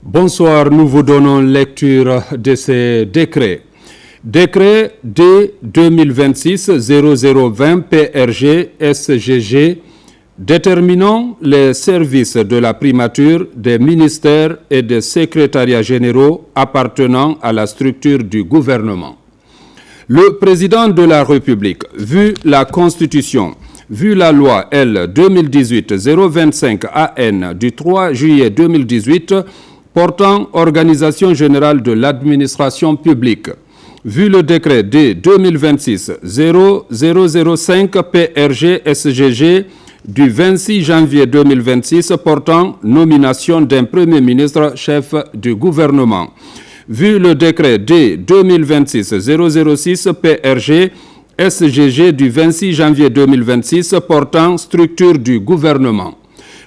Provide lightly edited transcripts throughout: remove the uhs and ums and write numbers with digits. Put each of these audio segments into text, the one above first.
Bonsoir, nous vous donnons lecture de ces décrets. Décret D 2026-0020 PRG SGG déterminant les services de la primature des ministères et des secrétariats généraux appartenant à la structure du gouvernement. Le président de la République, vu la Constitution, vu la loi L 2018-025 AN du 3 juillet 2018 portant organisation générale de l'administration publique, vu le décret D 2026-0005 PRG SGG du 26 janvier 2026 portant nomination d'un Premier ministre chef du gouvernement, vu le décret D 2026-006 PRG SGG du 26 janvier 2026 portant structure du gouvernement,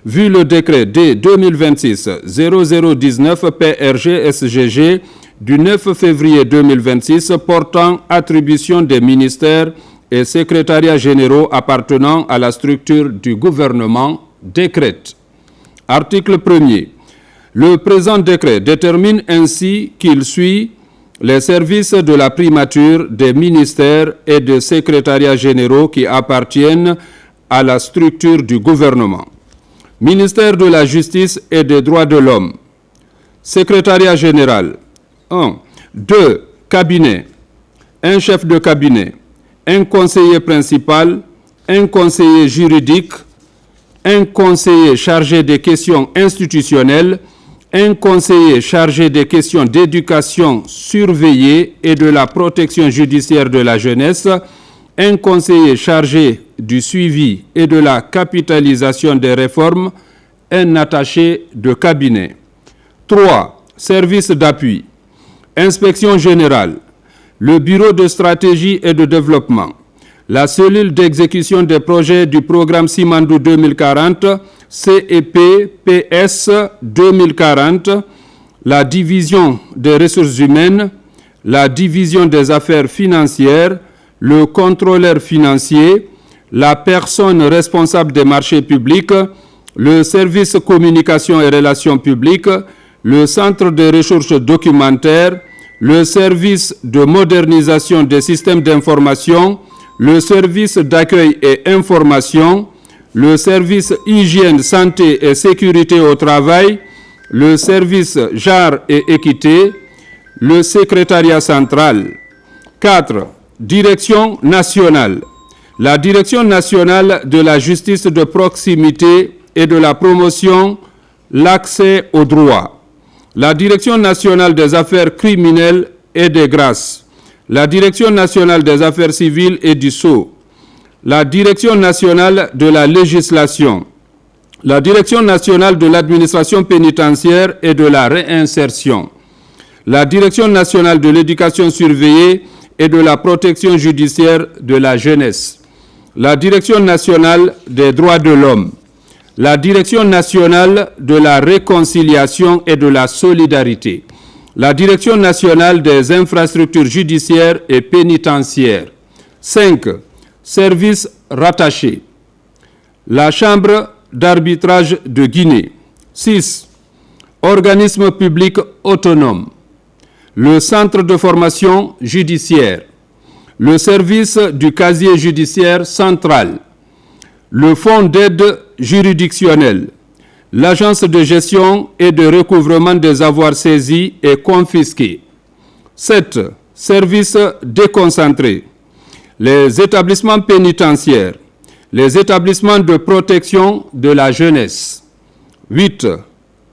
vu le décret D 2026-0019 PRG SGG du 9 février 2026 portant attribution des ministères et secrétariats généraux appartenant à la structure du gouvernement, décrète. Article 1er. Le présent décret détermine ainsi qu'il suit les services de la primature des ministères et des secrétariats généraux qui appartiennent à la structure du gouvernement. Ministère de la Justice et des Droits de l'Homme. Secrétariat général. 1. 2. Cabinet. Un chef de cabinet. Un conseiller principal. Un conseiller juridique. Un conseiller chargé des questions institutionnelles. Un conseiller chargé des questions d'éducation surveillée et de la protection judiciaire de la jeunesse, un conseiller chargé du suivi et de la capitalisation des réformes, un attaché de cabinet. 3. Service d'appui. Inspection générale. Le Bureau de stratégie et de développement. La cellule d'exécution des projets du programme Simandou 2040, CEP PS 2040, la division des ressources humaines, la division des affaires financières, le contrôleur financier, la personne responsable des marchés publics, le service communication et relations publiques, le centre de recherche documentaire, le service de modernisation des systèmes d'information, le service d'accueil et information, le service hygiène, santé et sécurité au travail, le service genre et équité, le secrétariat central. 4. Direction nationale. La Direction nationale de la justice de proximité et de la promotion, l'accès aux droits. La Direction nationale des affaires criminelles et des grâces. La Direction nationale des affaires civiles et du sceau. La Direction nationale de la législation, la Direction nationale de l'administration pénitentiaire et de la réinsertion, la Direction nationale de l'éducation surveillée et de la protection judiciaire de la jeunesse, la Direction nationale des droits de l'homme, la Direction nationale de la réconciliation et de la solidarité, la Direction nationale des infrastructures judiciaires et pénitentiaires. 5. Services rattachés. La Chambre d'arbitrage de Guinée. 6. Organismes publics autonomes. Le Centre de formation judiciaire. Le service du casier judiciaire central. Le Fonds d'aide juridictionnelle. L'Agence de gestion et de recouvrement des avoirs saisis et confisqués. 7. Services déconcentrés. Les établissements pénitentiaires, les établissements de protection de la jeunesse. 8.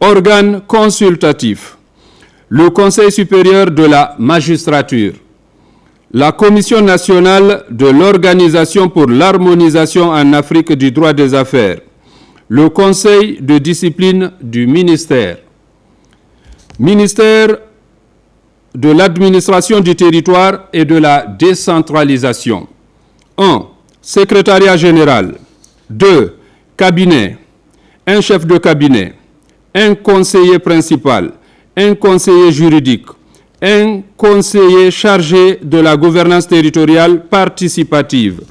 Organes consultatifs. Le Conseil supérieur de la magistrature. La Commission nationale de l'Organisation pour l'harmonisation en Afrique du droit des affaires. Le Conseil de discipline du ministère. Ministère de l'administration du territoire et de la décentralisation. 1. Secrétariat général. 2. Cabinet. Un chef de cabinet. Un conseiller principal. Un conseiller juridique. Un conseiller chargé de la gouvernance territoriale participative.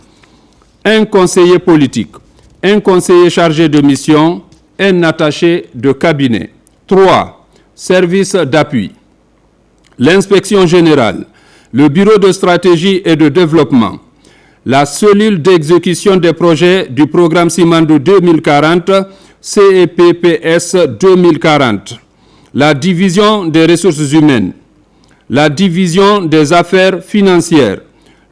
Un conseiller politique. Un conseiller chargé de mission. Un attaché de cabinet. 3. services d'appui. L'inspection générale, le bureau de stratégie et de développement, la cellule d'exécution des projets du programme Simandou 2040, CEPPS 2040, la division des ressources humaines, la division des affaires financières,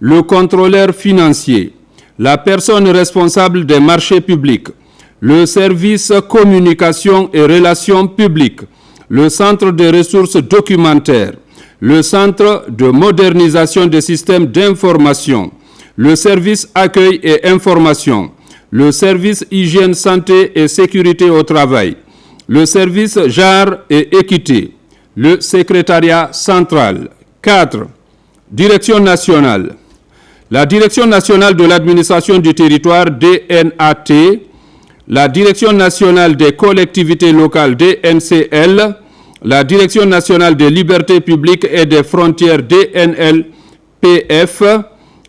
le contrôleur financier, la personne responsable des marchés publics, le service communication et relations publiques, le centre des ressources documentaires, le centre de modernisation des systèmes d'information, le service accueil et information, le service hygiène, santé et sécurité au travail, le service genre et équité, le secrétariat central. 4. Direction nationale. La Direction nationale de l'administration du territoire, DNAT, la Direction nationale des collectivités locales, DNCL, la Direction nationale des libertés publiques et des frontières, DNLPF,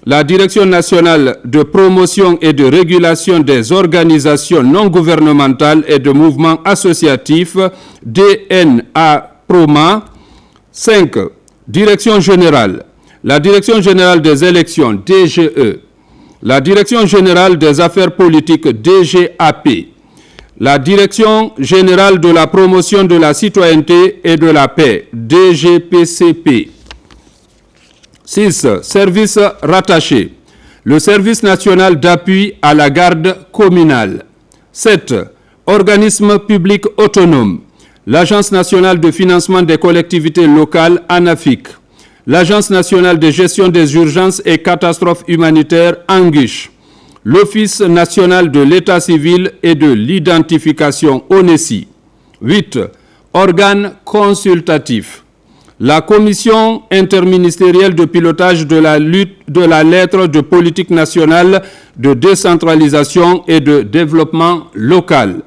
la Direction nationale de promotion et de régulation des organisations non gouvernementales et de mouvements associatifs, DNAPROMA. 5. Direction générale. La Direction générale des élections, DGE. La Direction générale des affaires politiques, DGAP. La Direction générale de la promotion de la citoyenneté et de la paix, DGPCP. 6. Services rattachés. Le service national d'appui à la garde communale. 7. Organismes publics autonomes. L'Agence nationale de financement des collectivités locales, ANAFIC. L'Agence nationale de gestion des urgences et catastrophes humanitaires, ANGUICH. L'Office national de l'état civil et de l'identification, ONESI. 8. Organes consultatifs. La Commission interministérielle de pilotage de la lutte de la lettre de politique nationale de décentralisation et de développement local.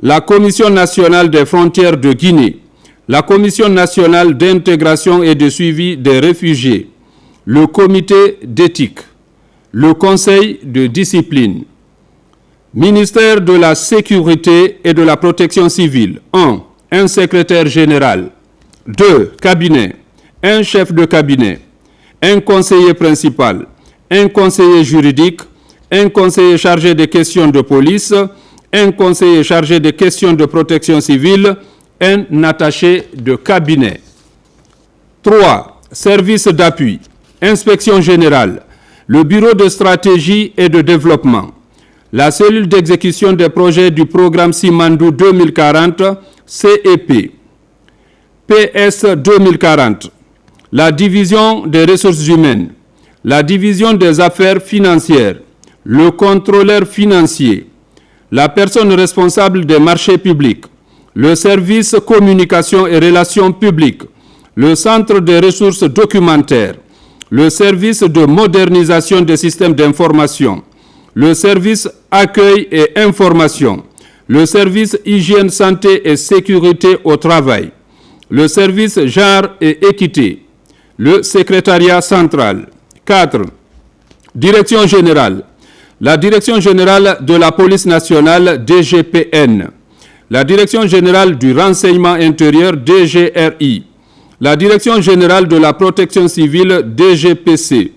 La Commission nationale des frontières de Guinée. La Commission nationale d'intégration et de suivi des réfugiés. Le comité d'éthique. Le Conseil de discipline. Ministère de la Sécurité et de la Protection civile. 1. Un secrétaire général. 2. Cabinet. Un chef de cabinet. Un conseiller principal. Un conseiller juridique. Un conseiller chargé des questions de police. Un conseiller chargé des questions de protection civile. Un attaché de cabinet. 3. Service d'appui. Inspection générale. Le bureau de stratégie et de développement, la cellule d'exécution des projets du programme Simandou 2040, CEP, PS 2040, la division des ressources humaines, la division des affaires financières, le contrôleur financier, la personne responsable des marchés publics, le service communication et relations publiques, le centre des ressources documentaires, le service de modernisation des systèmes d'information, le service accueil et information, le service hygiène, santé et sécurité au travail, le service genre et équité, le secrétariat central. 4. Direction générale. La Direction générale de la police nationale, DGPN. La Direction générale du renseignement intérieur, DGRI. La Direction générale de la protection civile, DGPC.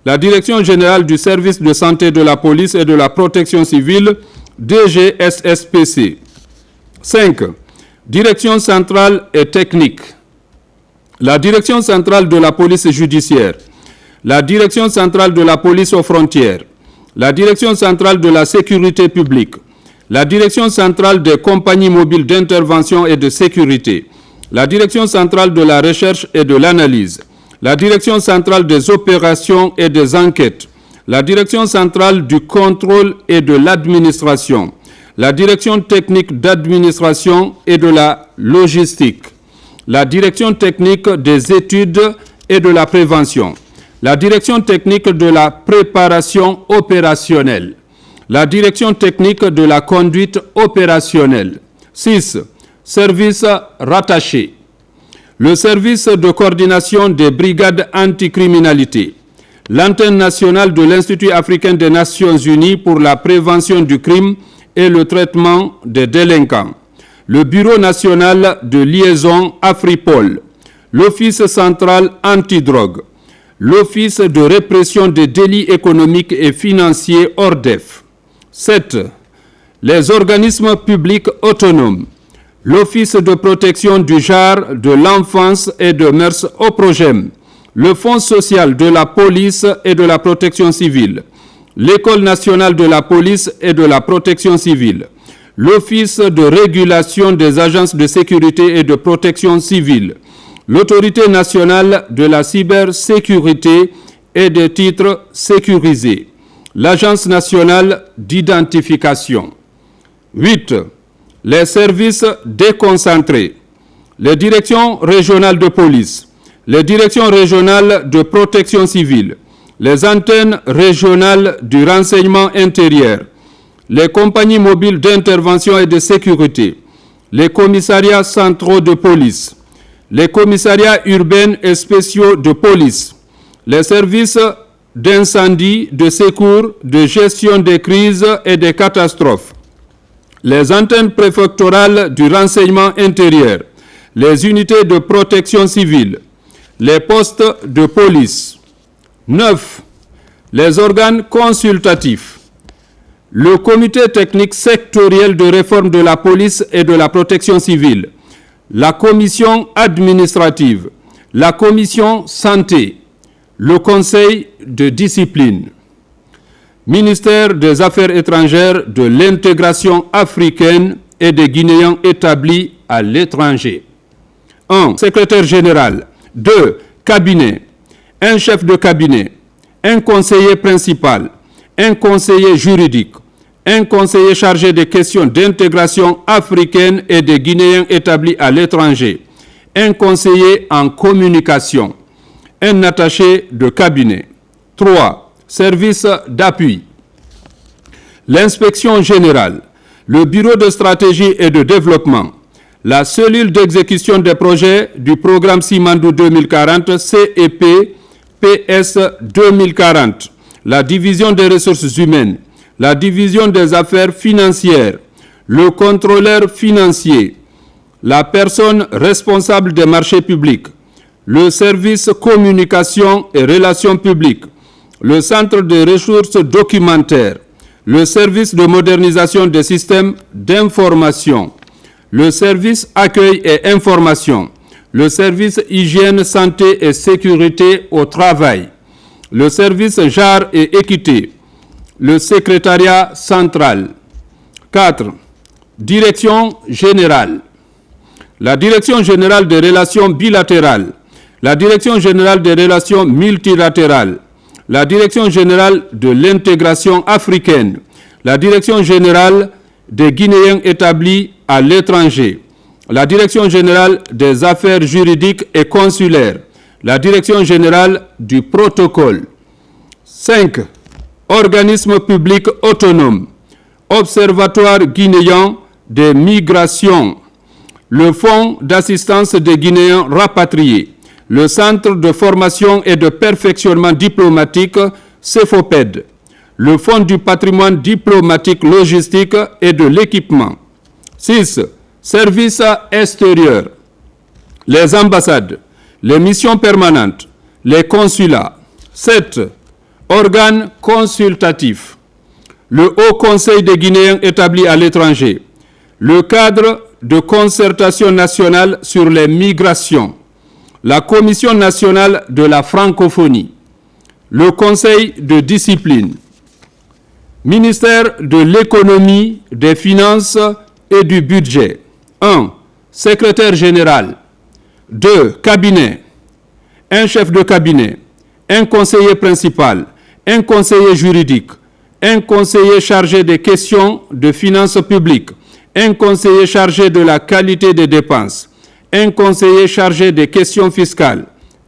La Direction générale du service de santé de la police et de la protection civile, DGSSPC. 5. Direction centrale et technique. La Direction centrale de la police judiciaire. La Direction centrale de la police aux frontières. La Direction centrale de la sécurité publique. La Direction centrale des compagnies mobiles d'intervention et de sécurité. La Direction centrale de la recherche et de l'analyse, la Direction centrale des opérations et des enquêtes, la Direction centrale du contrôle et de l'administration, la Direction technique d'administration et de la logistique, la Direction technique des études et de la prévention, la Direction technique de la préparation opérationnelle, la Direction technique de la conduite opérationnelle. 6. Services rattachés. Le service de coordination des brigades anticriminalité, l'antenne nationale de l'Institut africain des Nations Unies pour la prévention du crime et le traitement des délinquants, le Bureau national de liaison Afripol, l'Office central antidrogue, l'Office de répression des délits économiques et financiers ORDEF. 7. Les organismes publics autonomes, l'Office de protection du genre, de l'enfance et de mœurs OPROGEM, le Fonds social de la police et de la protection civile, l'École nationale de la police et de la protection civile, l'Office de régulation des agences de sécurité et de protection civile, l'Autorité nationale de la cybersécurité et des titres sécurisés, l'Agence nationale d'identification. 8. Les services déconcentrés, les directions régionales de police, les directions régionales de protection civile, les antennes régionales du renseignement intérieur, les compagnies mobiles d'intervention et de sécurité, les commissariats centraux de police, les commissariats urbains et spéciaux de police, les services d'incendie, de secours, de gestion des crises et des catastrophes, les antennes préfectorales du renseignement intérieur, les unités de protection civile, les postes de police. 9. Les organes consultatifs, le comité technique sectoriel de réforme de la police et de la protection civile, la commission administrative, la commission santé, le conseil de discipline. Ministère des Affaires étrangères, de l'intégration africaine et des Guinéens établis à l'étranger. 1. Secrétaire général. 2. Cabinet. Un chef de cabinet, un conseiller principal, un conseiller juridique, un conseiller chargé des questions d'intégration africaine et des Guinéens établis à l'étranger, un conseiller en communication, un attaché de cabinet. 3. Service d'appui. L'inspection générale, le bureau de stratégie et de développement, la cellule d'exécution des projets du programme Simandou 2040, CEP, PS 2040, la division des ressources humaines, la division des affaires financières, le contrôleur financier, la personne responsable des marchés publics, le service communication et relations publiques, le centre de ressources documentaires, le service de modernisation des systèmes d'information, le service accueil et information, le service hygiène, santé et sécurité au travail, le service genre et équité, le secrétariat central. 4. Direction générale. La direction générale des relations bilatérales, la direction générale des relations multilatérales, la direction générale de l'intégration africaine, la direction générale des Guinéens établis à l'étranger, la direction générale des affaires juridiques et consulaires, la direction générale du protocole. 5. Organismes publics autonomes, Observatoire guinéen des migrations, le Fonds d'assistance des Guinéens rapatriés, le Centre de formation et de perfectionnement diplomatique, CEFOPED, le Fonds du patrimoine diplomatique, logistique et de l'équipement. 6. Services extérieurs, les ambassades, les missions permanentes, les consulats. 7. Organes consultatifs, le Haut Conseil des Guinéens établis à l'étranger, le cadre de concertation nationale sur les migrations, la Commission nationale de la francophonie, le Conseil de discipline, ministère de l'économie, des finances et du budget. 1. Secrétaire général. 2. Cabinet. Un chef de cabinet, un conseiller principal, un conseiller juridique, un conseiller chargé des questions de finances publiques, un conseiller chargé de la qualité des dépenses, un conseiller chargé des questions fiscales,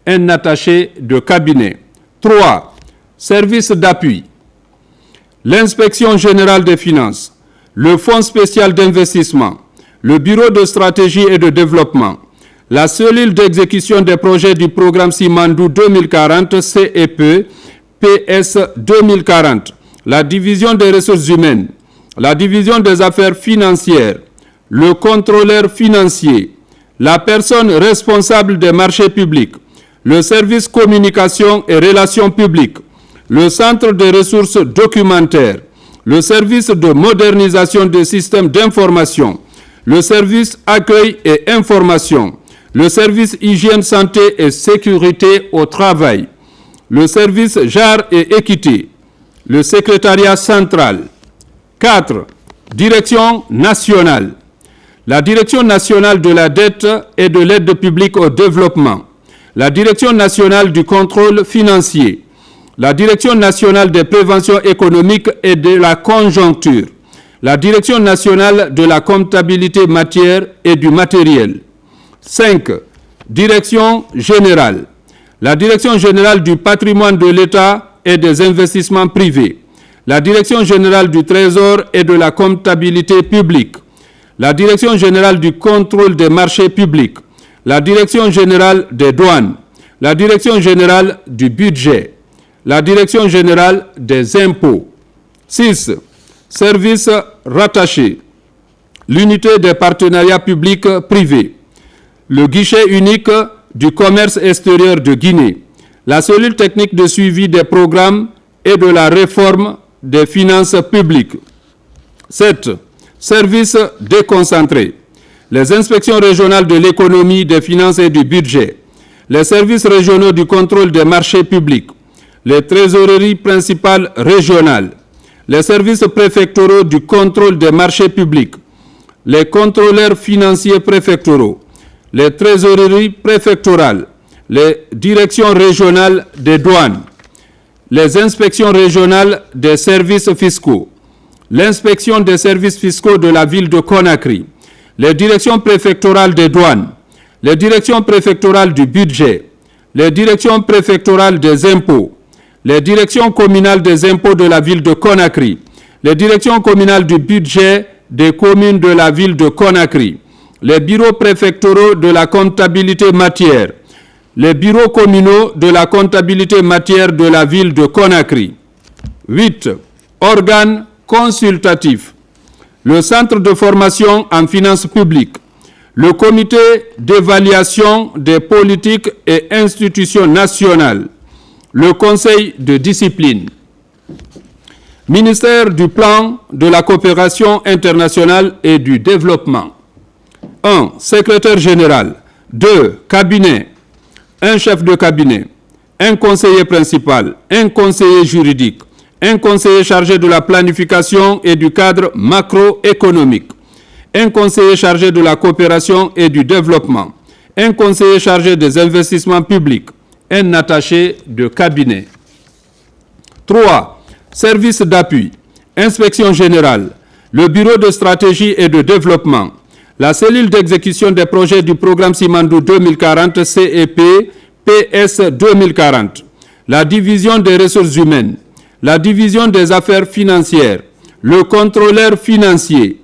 un attaché de cabinet. 3. Service d'appui. L'inspection générale des finances, le Fonds spécial d'investissement, le Bureau de stratégie et de développement, la cellule d'exécution des projets du programme Simandou 2040, CEP, PS 2040, la division des ressources humaines, la division des affaires financières, le contrôleur financier, la personne responsable des marchés publics, le service communication et relations publiques, le centre de ressources documentaires, le service de modernisation des systèmes d'information, le service accueil et information, le service hygiène, santé et sécurité au travail, le service genre et équité, le secrétariat central. 4. Direction nationale. La Direction nationale de la dette et de l'aide publique au développement, la Direction nationale du contrôle financier, la Direction nationale des préventions économiques et de la conjoncture, la Direction nationale de la comptabilité matière et du matériel. 5. Direction générale. La Direction générale du patrimoine de l'État et des investissements privés, la Direction générale du Trésor et de la comptabilité publique, la Direction générale du contrôle des marchés publics, la Direction générale des douanes, la Direction générale du budget, la Direction générale des impôts. 6. Services rattachés, l'unité des partenariats publics privés, le guichet unique du commerce extérieur de Guinée, la cellule technique de suivi des programmes et de la réforme des finances publiques. 7. Services déconcentrés, les inspections régionales de l'économie, des finances et du budget, les services régionaux du contrôle des marchés publics, les trésoreries principales régionales, les services préfectoraux du contrôle des marchés publics, les contrôleurs financiers préfectoraux, les trésoreries préfectorales, les directions régionales des douanes, les inspections régionales des services fiscaux, l'inspection des services fiscaux de la ville de Conakry, les directions préfectorales des douanes, les directions préfectorales du budget, les directions préfectorales des impôts, les directions communales des impôts de la ville de Conakry, les directions communales du budget des communes de la ville de Conakry, les bureaux préfectoraux de la comptabilité matière, les bureaux communaux de la comptabilité matière de la ville de Conakry. 8. Organes consultatifs, le centre de formation en finances publiques, le comité d'évaluation des politiques et institutions nationales, le conseil de discipline. Ministère du Plan, de la coopération internationale et du développement. 1. Secrétaire général. 2. Cabinet. Un chef de cabinet. Un conseiller principal. Un conseiller juridique. Un conseiller chargé de la planification et du cadre macroéconomique. Un conseiller chargé de la coopération et du développement. Un conseiller chargé des investissements publics. Un attaché de cabinet. 3. Service d'appui. Inspection générale. Le bureau de stratégie et de développement. La cellule d'exécution des projets du programme Simandou 2040 CEP PS 2040. La division des ressources humaines. La division des affaires financières. Le contrôleur financier.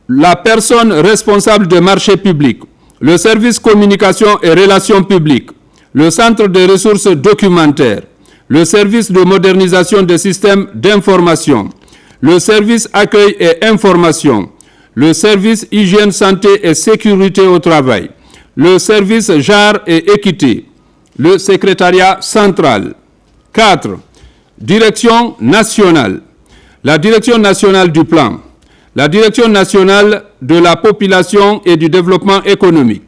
La personne responsable des marchés publics. Le service communication et relations publiques. Le centre de ressources documentaires. Le service de modernisation des systèmes d'information. Le service accueil et information. Le service hygiène, santé et sécurité au travail, le service genre et équité, le secrétariat central. 4. Direction nationale. La Direction nationale du plan, la Direction nationale de la population et du développement économique,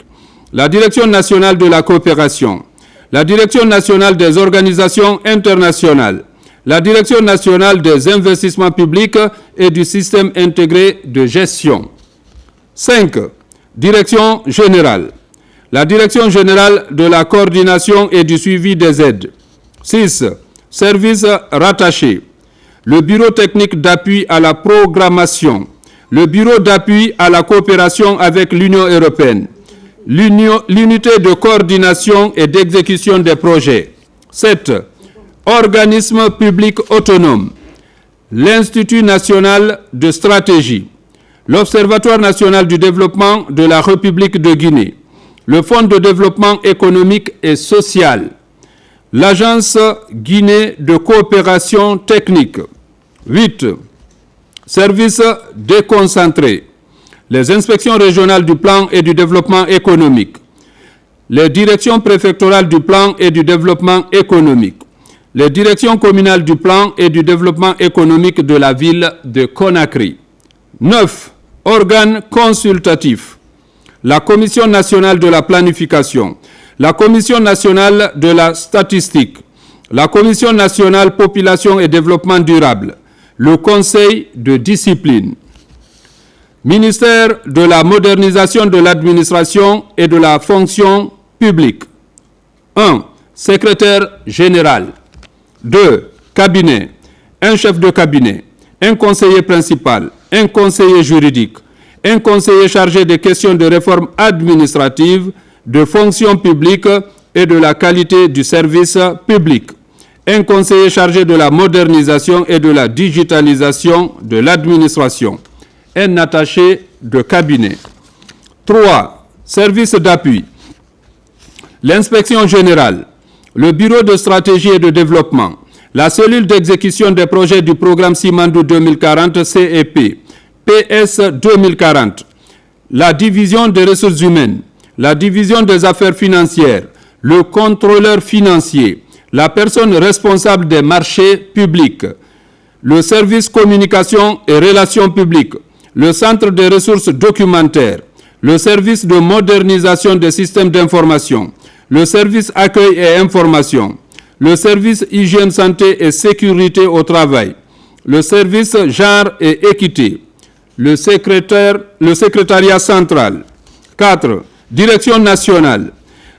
la Direction nationale de la coopération, la Direction nationale des organisations internationales, la Direction nationale des investissements publics et du système intégré de gestion. 5. Direction générale. La Direction générale de la coordination et du suivi des aides. 6. Services rattachés. Le bureau technique d'appui à la programmation. Le bureau d'appui à la coopération avec l'Union européenne. L'unité de coordination et d'exécution des projets. 7. Organisme public autonome, l'Institut national de stratégie, l'Observatoire national du développement de la République de Guinée, le Fonds de développement économique et social, l'Agence Guinée de coopération technique. 8. Services déconcentrés, les inspections régionales du plan et du développement économique, les directions préfectorales du plan et du développement économique, les directions communales du plan et du développement économique de la ville de Conakry. 9. Organes consultatifs. La Commission nationale de la planification, la Commission nationale de la statistique, la Commission nationale population et développement durable, le Conseil de discipline. Ministère de la modernisation de l'administration et de la fonction publique. 1. Secrétaire général. 2. Cabinet. Un chef de cabinet, un conseiller principal, un conseiller juridique, un conseiller chargé des questions de réforme administrative, de fonction publique et de la qualité du service public, un conseiller chargé de la modernisation et de la digitalisation de l'administration, un attaché de cabinet. 3. Service d'appui. L'inspection générale, le bureau de stratégie et de développement, la cellule d'exécution des projets du programme Simandou 2040 CEP, PS 2040, la division des ressources humaines, la division des affaires financières, le contrôleur financier, la personne responsable des marchés publics, le service communication et relations publiques, le centre des ressources documentaires, le service de modernisation des systèmes d'information, le service accueil et information, le service hygiène, santé et sécurité au travail, le service genre et équité, le secrétariat central. 4. Direction nationale.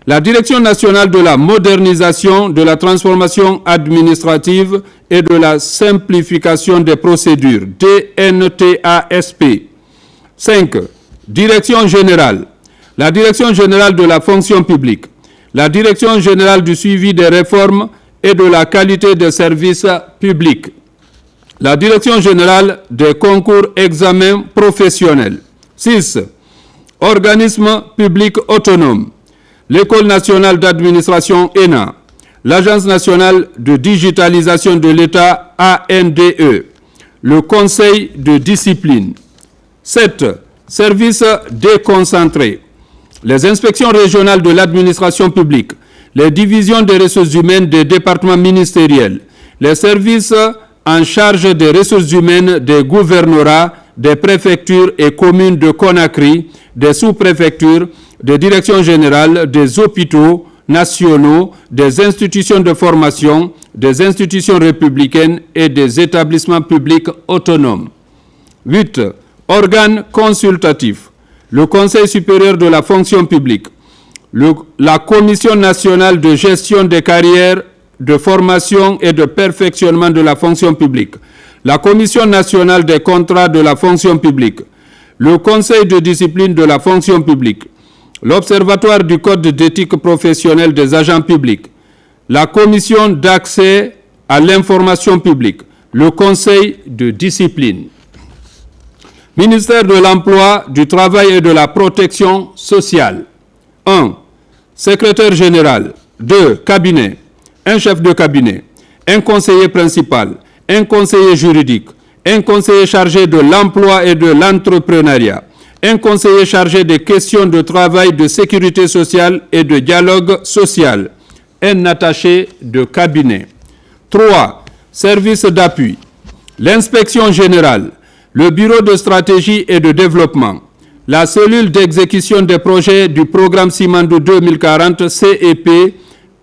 La Direction nationale de la modernisation, de la transformation administrative et de la simplification des procédures, DNTASP. 5. Direction générale. La Direction générale de la fonction publique. La Direction générale du suivi des réformes et de la qualité des services publics. La Direction générale des concours examens professionnels. 6. Organisme public autonome. L'École nationale d'administration ENA. L'Agence nationale de digitalisation de l'État ANDE. Le Conseil de discipline. 7. Services déconcentrés. Les inspections régionales de l'administration publique, les divisions des ressources humaines des départements ministériels, les services en charge des ressources humaines des gouvernorats, des préfectures et communes de Conakry, des sous-préfectures, des directions générales, des hôpitaux nationaux, des institutions de formation, des institutions républicaines et des établissements publics autonomes. 8. Organes consultatifs. Le Conseil supérieur de la fonction publique, la Commission nationale de gestion des carrières, de formation et de perfectionnement de la fonction publique, la Commission nationale des contrats de la fonction publique, le Conseil de discipline de la fonction publique, l'Observatoire du Code d'éthique professionnelle des agents publics, la Commission d'accès à l'information publique, le Conseil de discipline. Ministère de l'Emploi, du Travail et de la Protection sociale. 1. Secrétaire général. 2. Cabinet. Un chef de cabinet. Un conseiller principal. Un conseiller juridique. Un conseiller chargé de l'emploi et de l'entrepreneuriat. Un conseiller chargé des questions de travail, de sécurité sociale et de dialogue social. Un attaché de cabinet. 3. Service d'appui. L'inspection générale. Le bureau de stratégie et de développement, la cellule d'exécution des projets du programme Simandou 2040 CEP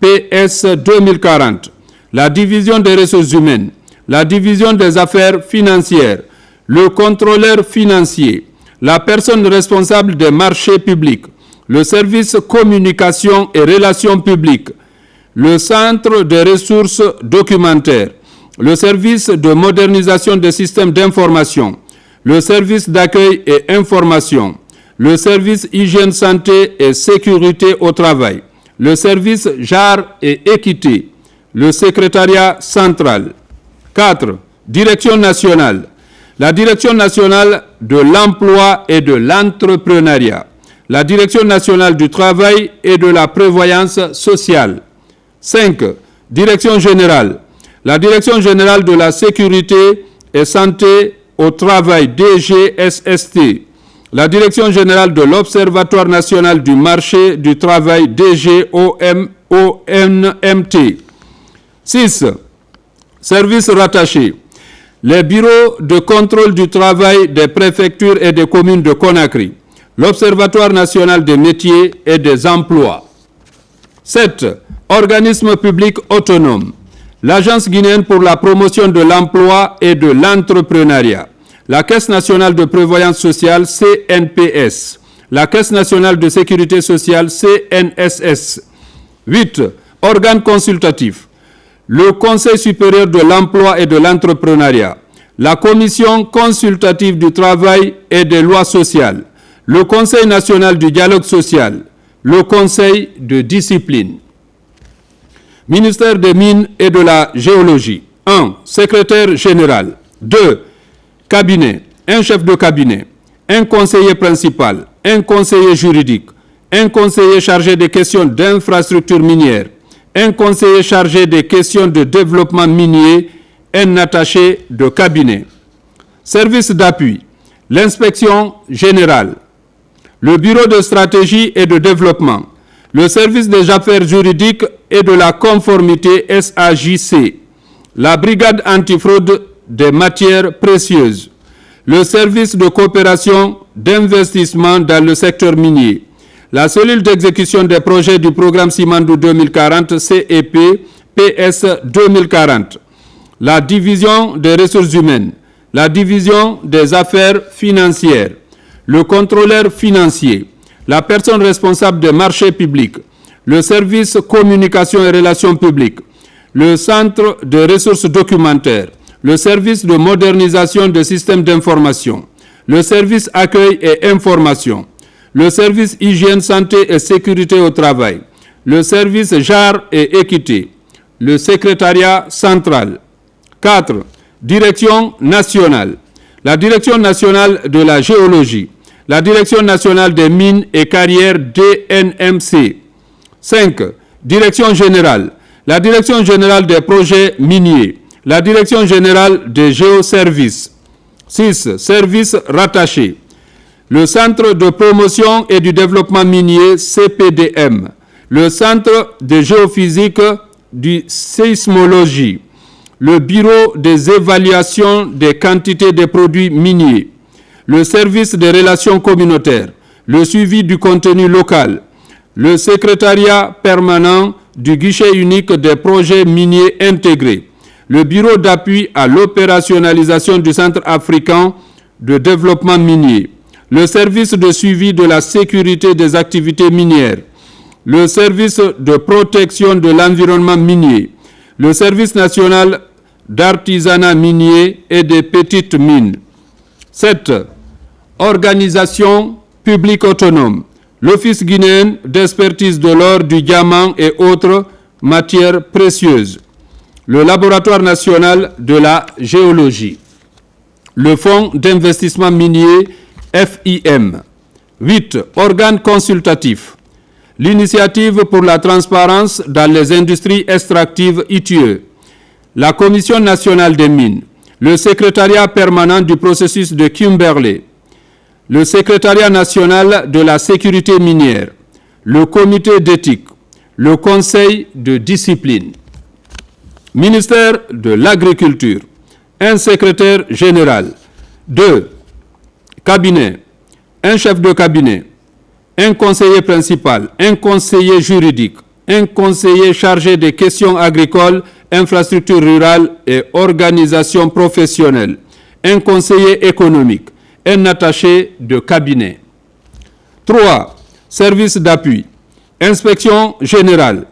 PS 2040, la division des ressources humaines, la division des affaires financières, le contrôleur financier, la personne responsable des marchés publics, le service communication et relations publiques, le centre des ressources documentaires, le service de modernisation des systèmes d'information, le service d'accueil et information, le service hygiène, santé et sécurité au travail, le service genre et équité, le secrétariat central. 4. Direction nationale. La Direction nationale de l'emploi et de l'entrepreneuriat, la Direction nationale du travail et de la prévoyance sociale. 5. Direction générale. La Direction générale de la sécurité et santé au travail, DGSST, la Direction générale de l'Observatoire national du marché du travail DGONMT. 6. Services rattachés. Les bureaux de contrôle du travail des préfectures et des communes de Conakry. L'Observatoire national des métiers et des emplois. 7. Organismes publics autonomes. L'Agence guinéenne pour la promotion de l'emploi et de l'entrepreneuriat. La Caisse nationale de prévoyance sociale CNPS. La Caisse nationale de sécurité sociale CNSS. 8. Organes consultatifs. Le Conseil supérieur de l'emploi et de l'entrepreneuriat. La Commission consultative du travail et des lois sociales. Le Conseil national du dialogue social. Le Conseil de discipline. Ministère des Mines et de la Géologie. 1. Secrétaire général. 2. Cabinet. Un chef de cabinet. Un conseiller principal. Un conseiller juridique. Un conseiller chargé des questions d'infrastructures minières. Un conseiller chargé des questions de développement minier. Un attaché de cabinet. Service d'appui. L'inspection générale. Le bureau de stratégie et de développement. Le service des affaires juridiques et de la conformité SAJC, la brigade antifraude des matières précieuses, le service de coopération d'investissement dans le secteur minier, la cellule d'exécution des projets du programme Simandou 2040 CEP PS 2040, la division des ressources humaines, la division des affaires financières, le contrôleur financier, la personne responsable des marchés publics, le service communication et relations publiques, le centre de ressources documentaires, le service de modernisation des systèmes d'information, le service accueil et information, le service hygiène, santé et sécurité au travail, le service genre et équité, le secrétariat central. 4. Direction nationale. La Direction nationale de la géologie, la Direction nationale des mines et carrières DNMC. 5. Direction générale. La Direction générale des projets miniers. La Direction générale des géoservices. 6. Services rattachés. Le Centre de promotion et du développement minier CPDM. Le Centre de géophysique du sismologie. Le Bureau des évaluations des quantités de produits miniers. Le service des relations communautaires, le suivi du contenu local, le secrétariat permanent du guichet unique des projets miniers intégrés, le bureau d'appui à l'opérationnalisation du Centre africain de développement minier, le service de suivi de la sécurité des activités minières, le service de protection de l'environnement minier, le service national d'artisanat minier et des petites mines. 7. Organisation publique autonome. L'Office guinéen d'expertise de l'or, du diamant et autres matières précieuses. Le Laboratoire national de la géologie. Le Fonds d'investissement minier FIM. 8. Organes consultatifs. L'Initiative pour la transparence dans les industries extractives ITIE. La Commission nationale des mines. Le secrétariat permanent du processus de Kimberley. Le secrétariat national de la sécurité minière, le comité d'éthique, le conseil de discipline. Ministère de l'Agriculture, un secrétaire général. 2. Cabinet, un chef de cabinet, un conseiller principal, un conseiller juridique, un conseiller chargé des questions agricoles, infrastructures rurales et organisations professionnelles, un conseiller économique, un attaché de cabinet. 3. Service d'appui. Inspection générale.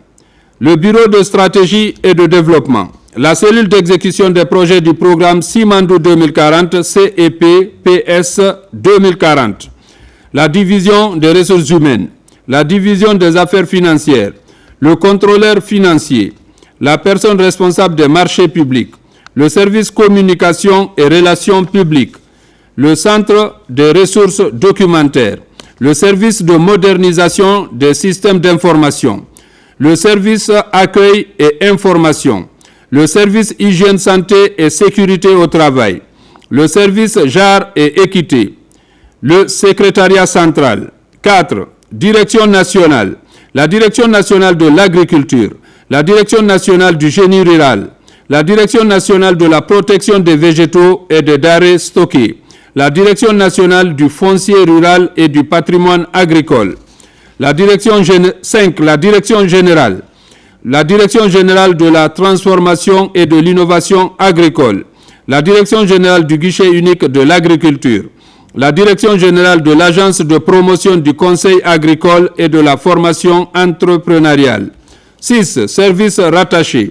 Le bureau de stratégie et de développement. La cellule d'exécution des projets du programme Simandou 2040 CEP PS 2040. La division des ressources humaines. La division des affaires financières. Le contrôleur financier. La personne responsable des marchés publics. Le service communication et relations publiques. Le centre des ressources documentaires, le service de modernisation des systèmes d'information, le service accueil et information, le service hygiène, santé et sécurité au travail, le service genre et équité, le secrétariat central. 4. Direction nationale. La Direction nationale de l'agriculture, la Direction nationale du génie rural, la Direction nationale de la protection des végétaux et des denrées stockées, la Direction nationale du foncier rural et du patrimoine agricole, la Direction 5. La Direction générale. La Direction générale de la transformation et de l'innovation agricole, la Direction générale du guichet unique de l'agriculture, la Direction générale de l'Agence de promotion du conseil agricole et de la formation entrepreneuriale. 6. Services rattachés.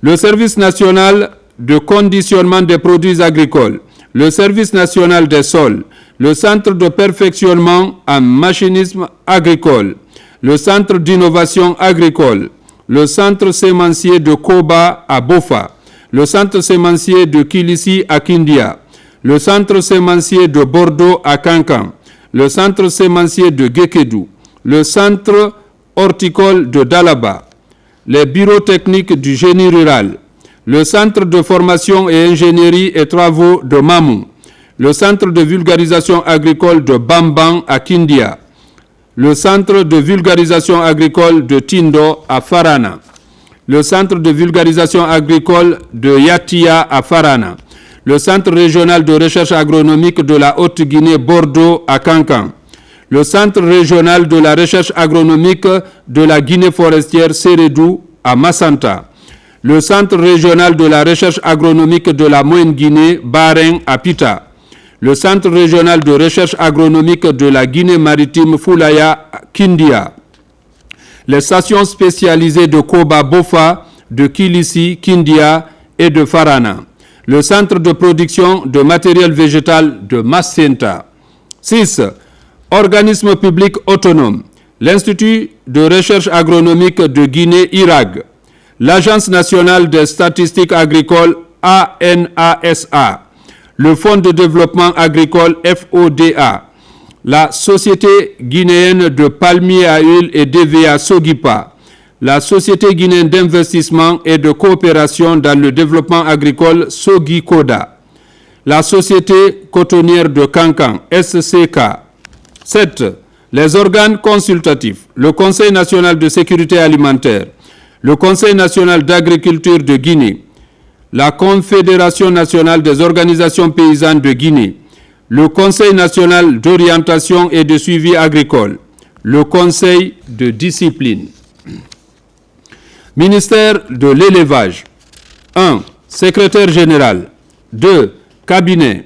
Le Service national de conditionnement des produits agricoles, le Service national des sols, le Centre de perfectionnement en machinisme agricole, le Centre d'innovation agricole, le Centre sémencier de Koba à Bofa, le Centre sémencier de Kilissi à Kindia, le Centre sémencier de Bordeaux à Kankan, le Centre sémencier de Gekedou, le Centre horticole de Dalaba, les bureaux techniques du génie rural, le Centre de formation et ingénierie et travaux de Mamou, le Centre de vulgarisation agricole de Bamban à Kindia, le Centre de vulgarisation agricole de Tindo à Farana, le Centre de vulgarisation agricole de Yatia à Farana, le Centre régional de recherche agronomique de la Haute-Guinée Bordeaux à Kankan, le Centre régional de la recherche agronomique de la Guinée forestière Sérédou à Massanta, le Centre régional de la recherche agronomique de la Moyenne-Guinée Bareng à Pita, le Centre régional de recherche agronomique de la Guinée maritime Foulaya Kindia, les stations spécialisées de Koba Bofa, de Kilissi, Kindia et de Farana, le Centre de production de matériel végétal de Massenta. 6. Organisme public autonome, l'Institut de recherche agronomique de Guinée-Irag, l'Agence nationale des statistiques agricoles ANASA, le Fonds de développement agricole FODA, la Société guinéenne de palmiers à huile et d'EVA Sogipa, la Société guinéenne d'investissement et de coopération dans le développement agricole Sogikoda, la Société cotonnière de Kankan SCK. 7. Les organes consultatifs, le Conseil national de sécurité alimentaire, le Conseil national d'agriculture de Guinée, la Confédération nationale des organisations paysannes de Guinée, le Conseil national d'orientation et de suivi agricole, le Conseil de discipline. Ministère de l'élevage. 1. Secrétaire général. 2. Cabinet.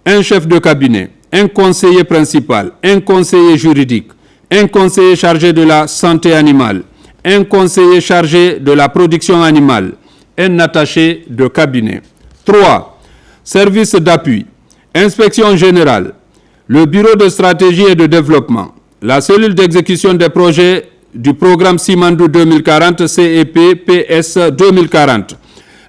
Un chef de cabinet. Un conseiller principal. Un conseiller juridique. Un conseiller chargé de la santé animale. Un conseiller chargé de la production animale. Un attaché de cabinet. 3. Service d'appui. Inspection générale. Le bureau de stratégie et de développement. La cellule d'exécution des projets du programme Simandou 2040 CEP PS 2040,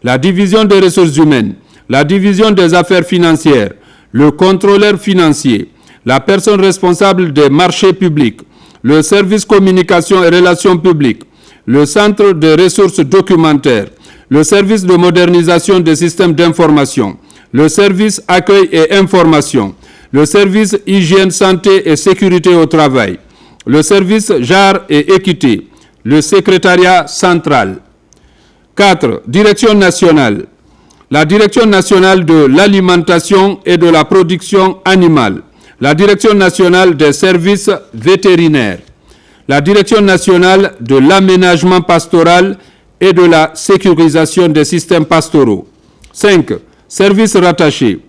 la division des ressources humaines, la division des affaires financières, le contrôleur financier, la personne responsable des marchés publics, le service communication et relations publiques, le centre de ressources documentaires, le service de modernisation des systèmes d'information, le service accueil et information, le service hygiène, santé et sécurité au travail, le service genre et équité, le secrétariat central. 4. Direction nationale. La Direction nationale de l'alimentation et de la production animale, la Direction nationale des services vétérinaires, la Direction nationale de l'aménagement pastoral et de la sécurisation des systèmes pastoraux. 5. Services rattachés.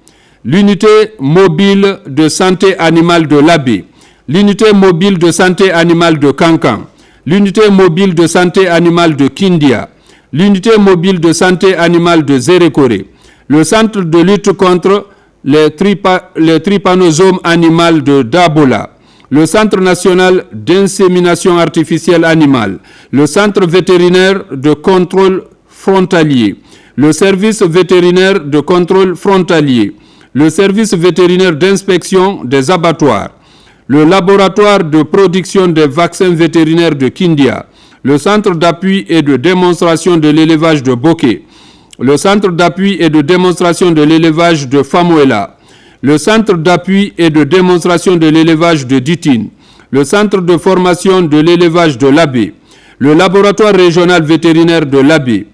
L'unité mobile de santé animale de l'Abbé, l'unité mobile de santé animale de Kankan, l'unité mobile de santé animale de Kindia, l'unité mobile de santé animale de Zérékoré, le centre de lutte contre les trypanosomes animales de Dabola, le centre national d'insémination artificielle animale, le centre vétérinaire de contrôle frontalier, le service vétérinaire de contrôle frontalier, le service vétérinaire d'inspection des abattoirs, le laboratoire de production des vaccins vétérinaires de Kindia, le centre d'appui et de démonstration de l'élevage de Boké, le centre d'appui et de démonstration de l'élevage de Famoela, le Centre d'appui et de démonstration de l'élevage de Ditine, le Centre de formation de l'élevage de Labé, le Laboratoire régional vétérinaire de Labé,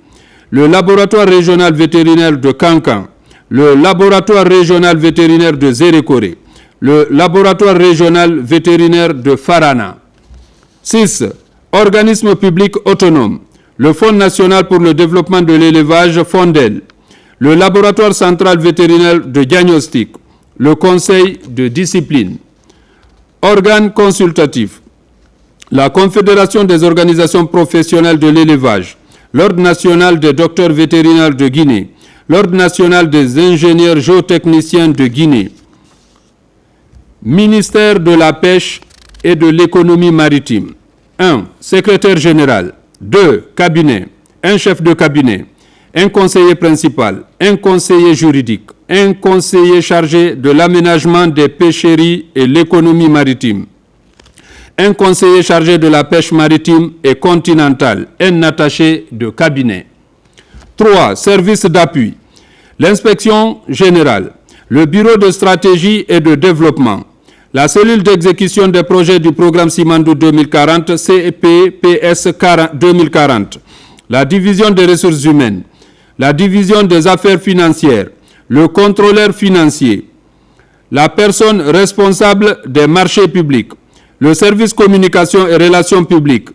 le Laboratoire régional vétérinaire de Kankan, le Laboratoire régional vétérinaire de Zérékoré, le Laboratoire régional vétérinaire de Farana. 6. Organismes publics autonomes, le Fonds national pour le développement de l'élevage, FONDEL, le Laboratoire central vétérinaire de diagnostic, le Conseil de discipline. Organes consultatifs, la Confédération des organisations professionnelles de l'élevage, l'Ordre national des docteurs vétérinaires de Guinée, l'Ordre national des ingénieurs géotechniciens de Guinée, Ministère de la pêche et de l'économie maritime. 1. Secrétaire général. 2. Cabinet. Un chef de cabinet. Un conseiller principal. Un conseiller juridique. Un conseiller chargé de l'aménagement des pêcheries et l'économie maritime. Un conseiller chargé de la pêche maritime et continentale. Un attaché de cabinet. 3. Services d'appui. L'inspection générale. Le bureau de stratégie et de développement. La cellule d'exécution des projets du programme Simandou 2040, CEP-PS 2040, la division des ressources humaines, la division des affaires financières, le contrôleur financier, la personne responsable des marchés publics, le service communication et relations publiques,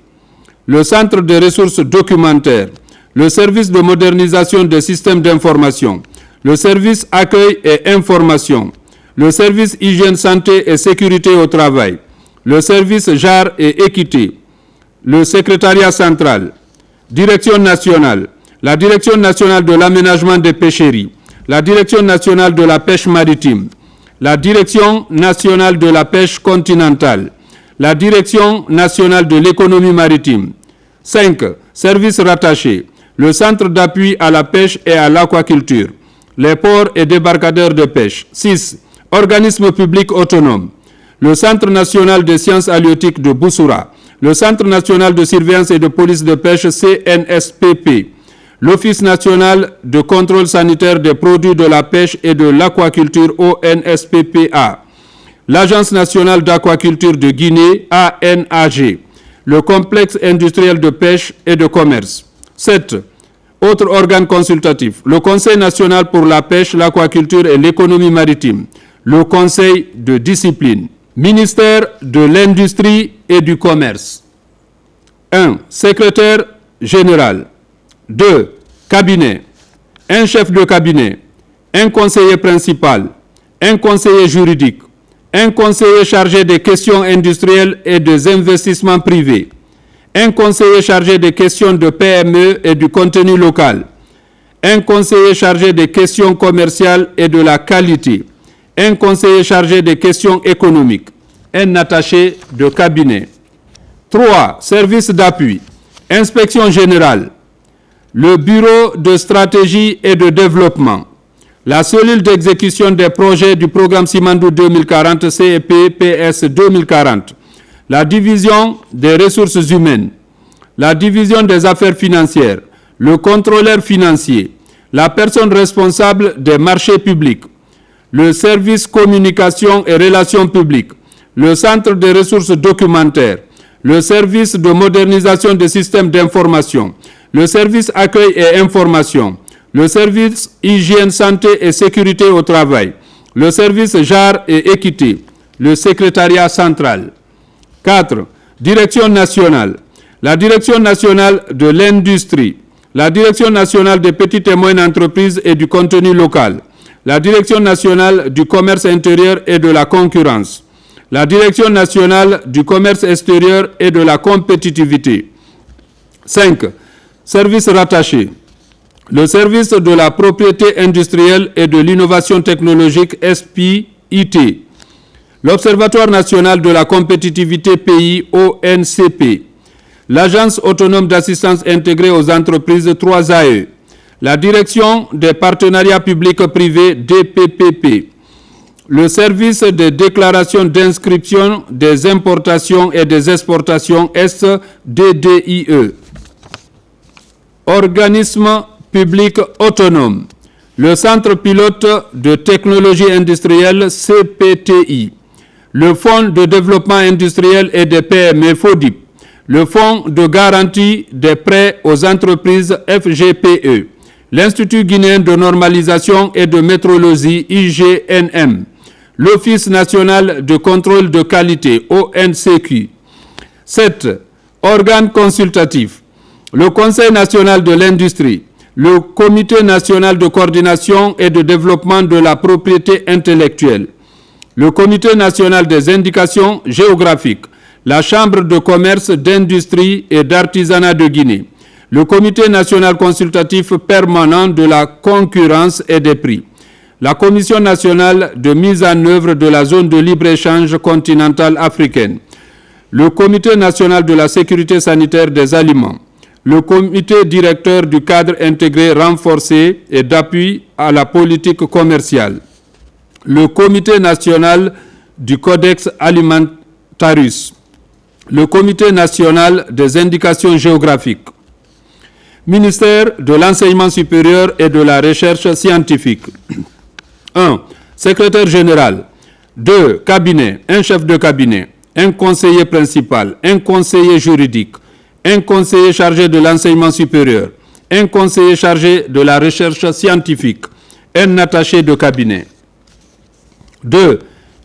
le centre des ressources documentaires, le service de modernisation des systèmes d'information, le service accueil et information, le service hygiène, santé et sécurité au travail, le service genre et équité, le secrétariat central, direction nationale, la direction nationale de l'aménagement des pêcheries, la direction nationale de la pêche maritime, la direction nationale de la pêche continentale, la direction nationale de l'économie maritime. 5. Services rattachés, le centre d'appui à la pêche et à l'aquaculture, les ports et débarcadères de pêche. 6. Organismes publics autonomes, le Centre national des sciences halieutiques de Boussoura, le Centre national de surveillance et de police de pêche CNSPP, l'Office national de contrôle sanitaire des produits de la pêche et de l'aquaculture ONSPPA, l'Agence nationale d'aquaculture de Guinée ANAG, le complexe industriel de pêche et de commerce. 7. Autres organes consultatifs, le Conseil national pour la pêche, l'aquaculture et l'économie maritime, le Conseil de discipline, Ministère de l'Industrie et du Commerce. 1. Secrétaire général. 2. Cabinet. Un chef de cabinet. Un conseiller principal. Un conseiller juridique. Un conseiller chargé des questions industrielles et des investissements privés. Un conseiller chargé des questions de PME et du contenu local. Un conseiller chargé des questions commerciales et de la qualité. Un conseiller chargé des questions économiques, un attaché de cabinet. 3. Services d'appui, inspection générale, le bureau de stratégie et de développement, la cellule d'exécution des projets du programme Simandou 2040, CEP-PS 2040, la division des ressources humaines, la division des affaires financières, le contrôleur financier, la personne responsable des marchés publics, le service communication et relations publiques, le centre des ressources documentaires, le service de modernisation des systèmes d'information, le service accueil et information, le service hygiène, santé et sécurité au travail, le service genre et équité, le secrétariat central. 4. Direction nationale, la direction nationale de l'industrie, la direction nationale des petites et moyennes entreprises et du contenu local, la direction nationale du commerce intérieur et de la concurrence, la direction nationale du commerce extérieur et de la compétitivité. 5. Services rattachés, le service de la propriété industrielle et de l'innovation technologique SPIT, l'Observatoire national de la compétitivité pays ONCP, l'Agence autonome d'assistance intégrée aux entreprises 3AE, la Direction des partenariats publics-privés DPPP, le service de déclaration d'inscription des importations et des exportations SDDIE, organisme public autonome, le Centre pilote de technologie industrielle CPTI, le Fonds de développement industriel et des PME FODIP, le Fonds de garantie des prêts aux entreprises FGPE, l'Institut guinéen de normalisation et de métrologie IGNM, l'Office national de contrôle de qualité ONCQ. 7. Organes consultatifs, le Conseil national de l'industrie, le Comité national de coordination et de développement de la propriété intellectuelle, le Comité national des indications géographiques, la Chambre de commerce, d'industrie et d'artisanat de Guinée, le Comité national consultatif permanent de la concurrence et des prix, la Commission nationale de mise en œuvre de la zone de libre-échange continentale africaine, le Comité national de la sécurité sanitaire des aliments, le Comité directeur du cadre intégré renforcé et d'appui à la politique commerciale, le Comité national du Codex Alimentarius, le Comité national des indications géographiques, Ministère de l'enseignement supérieur et de la recherche scientifique. 1. Secrétaire général. 2. Cabinet. Un chef de cabinet. Un conseiller principal. Un conseiller juridique. Un conseiller chargé de l'enseignement supérieur. Un conseiller chargé de la recherche scientifique. Un attaché de cabinet. 2.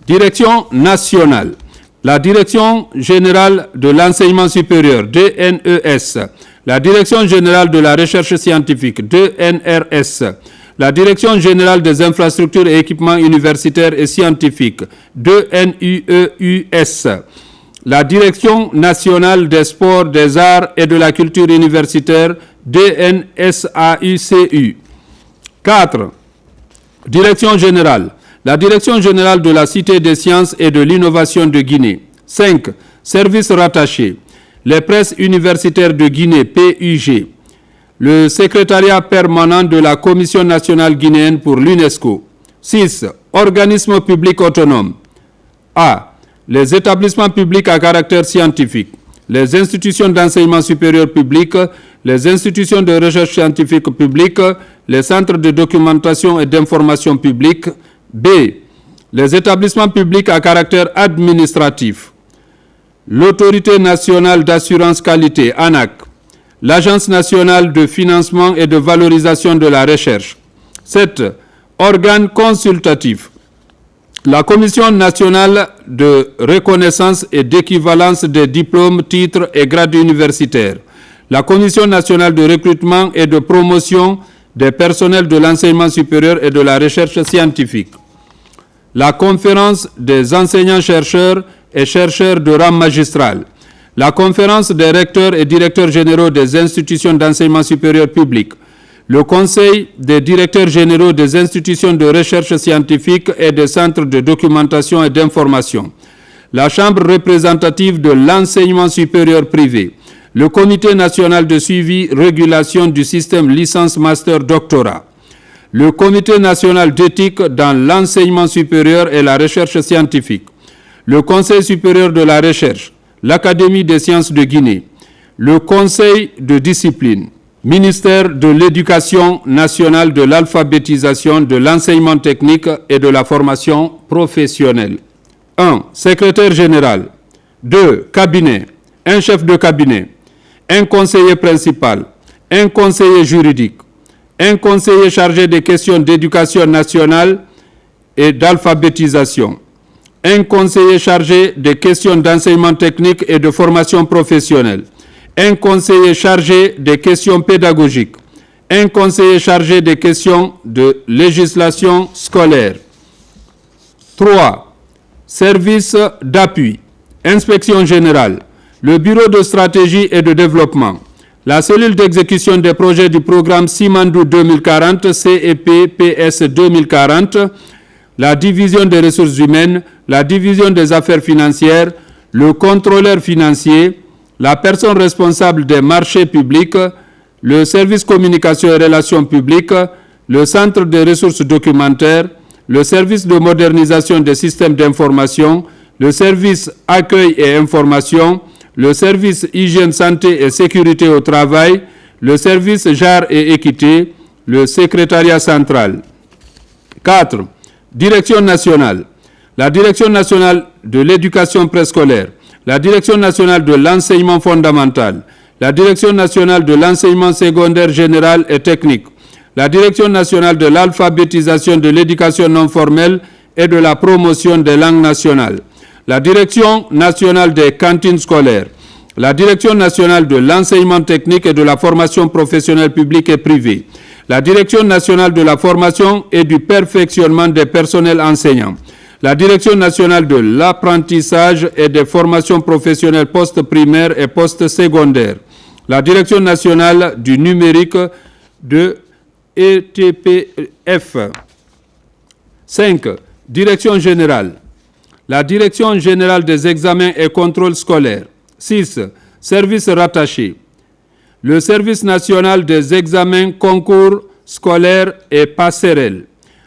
Direction nationale. La Direction générale de l'enseignement supérieur, DNES. La Direction générale de la recherche scientifique, DNRS. La Direction générale des infrastructures et équipements universitaires et scientifiques, DNUEUS. La Direction nationale des sports, des arts et de la culture universitaire, DNSAUCU. 4. Direction générale. La Direction générale de la Cité des sciences et de l'innovation de Guinée. 5. Services rattachés. Les presses universitaires de Guinée, PUG. Le secrétariat permanent de la Commission nationale guinéenne pour l'UNESCO. 6. Organismes publics autonomes. A. Les établissements publics à caractère scientifique. Les institutions d'enseignement supérieur public, les institutions de recherche scientifique publique, les centres de documentation et d'information publique. B. Les établissements publics à caractère administratif. L'Autorité nationale d'assurance qualité, ANAQ. L'Agence nationale de financement et de valorisation de la recherche. 7. Organes consultatifs. La Commission nationale de reconnaissance et d'équivalence des diplômes, titres et grades universitaires. La Commission nationale de recrutement et de promotion des personnels de l'enseignement supérieur et de la recherche scientifique. La Conférence des enseignants-chercheurs et chercheurs de rang magistral. La Conférence des recteurs et directeurs généraux des institutions d'enseignement supérieur public. Le Conseil des directeurs généraux des institutions de recherche scientifique et des centres de documentation et d'information. La Chambre représentative de l'enseignement supérieur privé. Le Comité national de suivi régulation du système licence-master-doctorat. Le Comité national d'éthique dans l'enseignement supérieur et la recherche scientifique. Le Conseil supérieur de la recherche. L'Académie des sciences de Guinée. Le Conseil de discipline. Ministère de l'Éducation nationale, de l'alphabétisation, de l'enseignement technique et de la formation professionnelle. 1. Secrétaire général. 2. Cabinet. Un chef de cabinet. Un conseiller principal. Un conseiller juridique. Un conseiller chargé des questions d'éducation nationale et d'alphabétisation. Un conseiller chargé des questions d'enseignement technique et de formation professionnelle. Un conseiller chargé des questions pédagogiques. Un conseiller chargé des questions de législation scolaire. 3. Service d'appui. Inspection générale. Le Bureau de stratégie et de développement. La cellule d'exécution des projets du programme Simandou 2040, CEP-PS 2040. La division des ressources humaines, la division des affaires financières, le contrôleur financier, la personne responsable des marchés publics, le service communication et relations publiques, le centre des ressources documentaires, le service de modernisation des systèmes d'information, le service accueil et information, le service hygiène, santé et sécurité au travail, le service genre et équité, le secrétariat central. 4. Direction nationale. La Direction nationale de l'éducation préscolaire, la Direction nationale de l'enseignement fondamental, la Direction nationale de l'enseignement secondaire général et technique, la Direction nationale de l'alphabétisation de l'éducation non formelle et de la promotion des langues nationales, la Direction nationale des cantines scolaires, la Direction nationale de l'enseignement technique et de la formation professionnelle publique et privée, la Direction nationale de la formation et du perfectionnement des personnels enseignants, la Direction nationale de l'apprentissage et des formations professionnelles post-primaires et post-secondaires, la Direction nationale du numérique de ETPF. 5. Direction générale. La Direction générale des examens et contrôles scolaires. 6. Services rattachés. Le Service national des examens, concours scolaires et passerelles.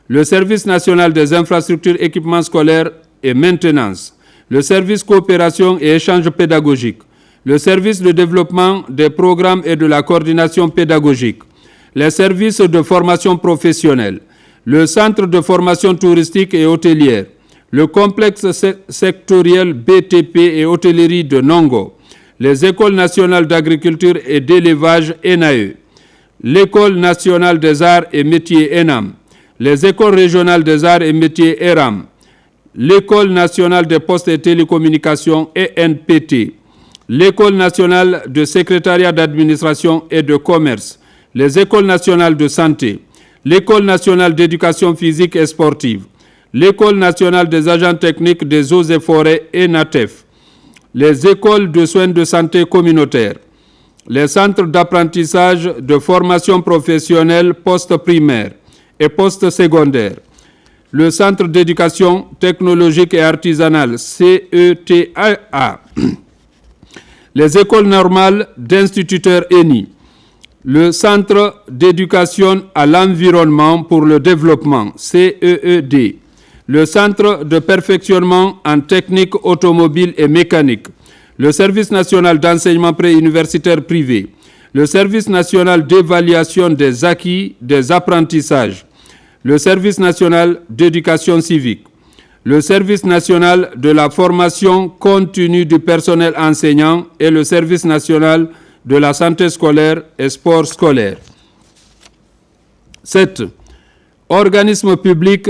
Le Service national des infrastructures, équipements scolaires et maintenance. Le Service coopération et échange pédagogique. Le Service de développement des programmes et de la coordination pédagogique. Les services de formation professionnelle. Le Centre de formation touristique et hôtelière. Le complexe sectoriel BTP et hôtellerie de Nongo. Les écoles nationales d'agriculture et d'élevage ENAE. L'École nationale des arts et métiers ENAM. Les écoles régionales des arts et métiers ERAM, l'École nationale des postes et télécommunications ENPT, l'École nationale de secrétariat d'administration et de commerce, les écoles nationales de santé, l'École nationale d'éducation physique et sportive, l'École nationale des agents techniques des eaux et forêts ENATEF, les écoles de soins de santé communautaires, les centres d'apprentissage de formation professionnelle post-primaire et post-secondaire, le Centre d'éducation technologique et artisanale, CETA, les écoles normales d'instituteurs ENI, le Centre d'éducation à l'environnement pour le développement, CEED, le Centre de perfectionnement en technique automobile et mécanique, le Service national d'enseignement préuniversitaire privé, le Service national d'évaluation des acquis des apprentissages, le Service national d'éducation civique, le Service national de la formation continue du personnel enseignant et le Service national de la santé scolaire et sport scolaire. 7. Organismes publics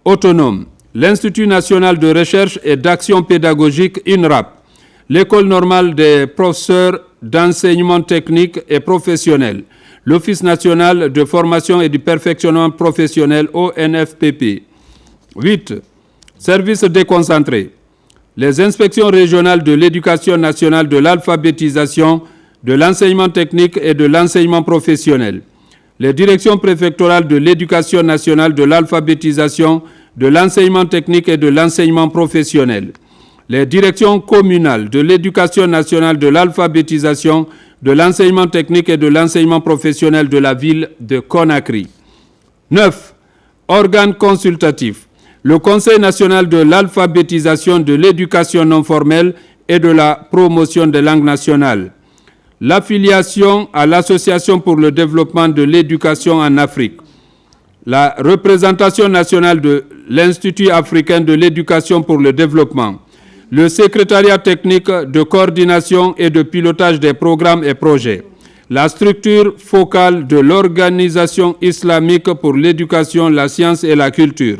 autonomes, l'Institut national de recherche et d'action pédagogique INRAP, l'École normale des professeurs d'enseignement technique et professionnel, l'Office national de formation et du perfectionnement professionnel ONFPP. 8. Services déconcentrés. Les inspections régionales de l'éducation nationale, de l'alphabétisation, de l'enseignement technique et de l'enseignement professionnel. Les directions préfectorales de l'éducation nationale, de l'alphabétisation, de l'enseignement technique et de l'enseignement professionnel. Les directions communales de l'éducation nationale, de l'alphabétisation, de l'enseignement technique et de l'enseignement professionnel de la ville de Conakry. 9. Organes consultatifs. Le Conseil national de l'alphabétisation, de l'éducation non formelle et de la promotion des langues nationales. L'affiliation à l'Association pour le développement de l'éducation en Afrique. La représentation nationale de l'Institut africain de l'éducation pour le développement. Le secrétariat technique de coordination et de pilotage des programmes et projets, la structure focale de l'Organisation islamique pour l'éducation, la science et la culture,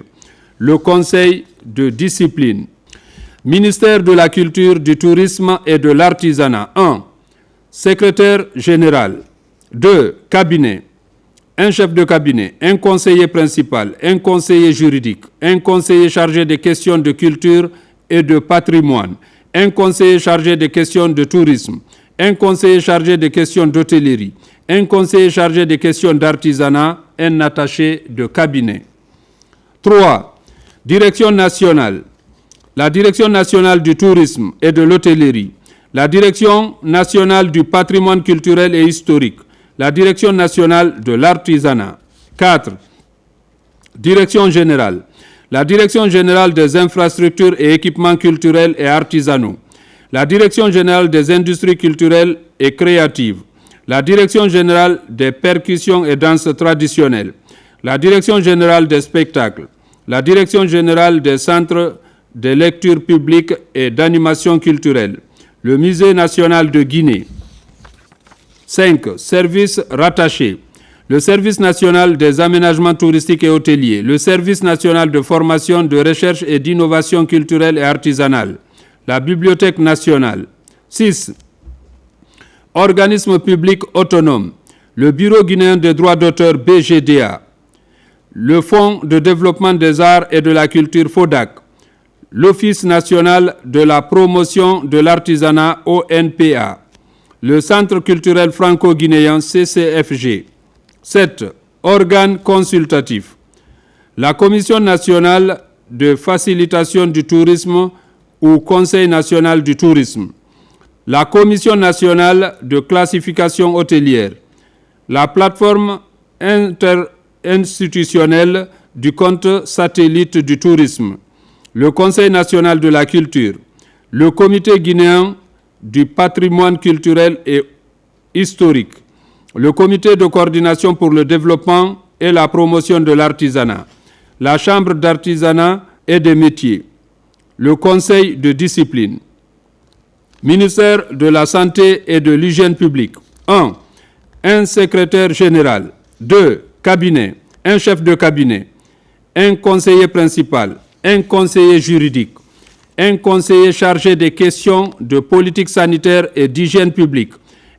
le Conseil de discipline. Ministère de la Culture, du Tourisme et de l'Artisanat. 1. Secrétaire général. 2. Cabinet. Un chef de cabinet, un conseiller principal, un conseiller juridique, un conseiller chargé des questions de culture et de patrimoine, un conseiller chargé des questions de tourisme, un conseiller chargé des questions d'hôtellerie, un conseiller chargé des questions d'artisanat, un attaché de cabinet. 3. Direction nationale. La Direction nationale du tourisme et de l'hôtellerie, la Direction nationale du patrimoine culturel et historique, la Direction nationale de l'artisanat. 4. Direction générale. La Direction générale des infrastructures et équipements culturels et artisanaux, la Direction générale des industries culturelles et créatives, la Direction générale des percussions et danses traditionnelles, la Direction générale des spectacles, la Direction générale des centres de lecture publique et d'animation culturelle, le Musée national de Guinée. 5. Services rattachés. Le Service national des aménagements touristiques et hôteliers, le Service national de formation, de recherche et d'innovation culturelle et artisanale, la Bibliothèque nationale. 6. Organismes publics autonomes, le Bureau guinéen des droits d'auteur BGDA, le Fonds de développement des arts et de la culture FODAC, l'Office national de la promotion de l'artisanat ONPA, le Centre culturel franco-guinéen CCFG. 7. Organes consultatifs. La Commission nationale de facilitation du tourisme ou Conseil national du tourisme. La Commission nationale de classification hôtelière. La plateforme interinstitutionnelle du compte satellite du tourisme. Le Conseil national de la culture. Le Comité guinéen du patrimoine culturel et historique. Le Comité de coordination pour le développement et la promotion de l'artisanat, la Chambre d'artisanat et des métiers, le Conseil de discipline. Ministère de la Santé et de l'Hygiène publique. 1. Un secrétaire général. 2. Cabinet. Un chef de cabinet. Un conseiller principal. Un conseiller juridique. Un conseiller chargé des questions de politique sanitaire et d'hygiène publique.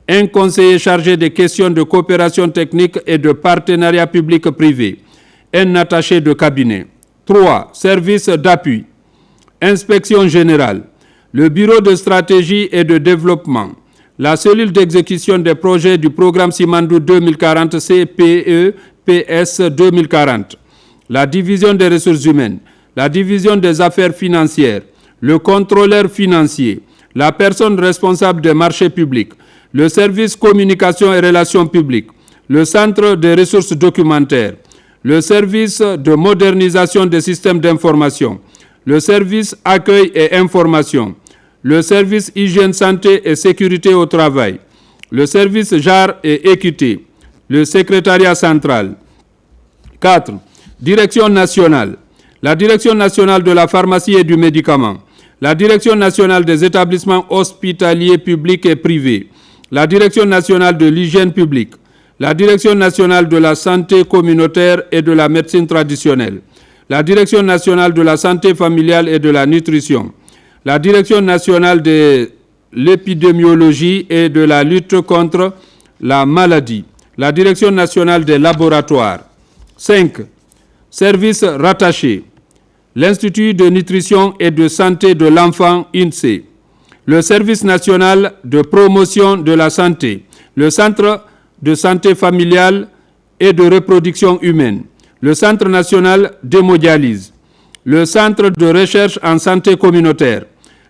Un conseiller chargé des questions de coopération technique et de partenariat public-privé, un attaché de cabinet. 3. Service d'appui, inspection générale, le bureau de stratégie et de développement, la cellule d'exécution des projets du programme Simandou 2040 CPE-PS 2040, la division des ressources humaines, la division des affaires financières, le contrôleur financier, la personne responsable des marchés publics, le service communication et relations publiques, le centre des ressources documentaires, le service de modernisation des systèmes d'information, le service accueil et information, le service hygiène, santé et sécurité au travail, le service genre et équité, le secrétariat central. 4. Direction nationale. La Direction nationale de la pharmacie et du médicament, la Direction nationale des établissements hospitaliers publics et privés, la Direction nationale de l'hygiène publique, la Direction nationale de la santé communautaire et de la médecine traditionnelle, la Direction nationale de la santé familiale et de la nutrition, la Direction nationale de l'épidémiologie et de la lutte contre la maladie, la Direction nationale des laboratoires. 5. Services rattachés, l'Institut de nutrition et de santé de l'enfant INSEE, le Service national de promotion de la santé, le Centre de santé familiale et de reproduction humaine, le Centre national d'hémodialyse, le Centre de recherche en santé communautaire,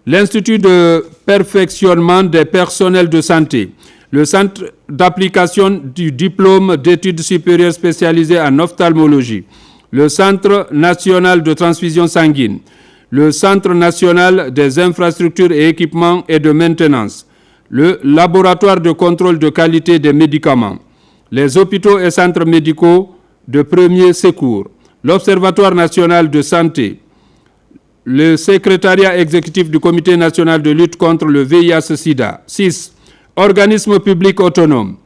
l'Institut de perfectionnement des personnels de santé, le Centre d'application du diplôme d'études supérieures spécialisées en ophtalmologie, le Centre national de transfusion sanguine, le Centre national des infrastructures et équipements et de maintenance, le laboratoire de contrôle de qualité des médicaments, les hôpitaux et centres médicaux de premier secours, l'Observatoire national de santé, le secrétariat exécutif du Comité national de lutte contre le VIH-Sida. 6. Organismes publics autonomes,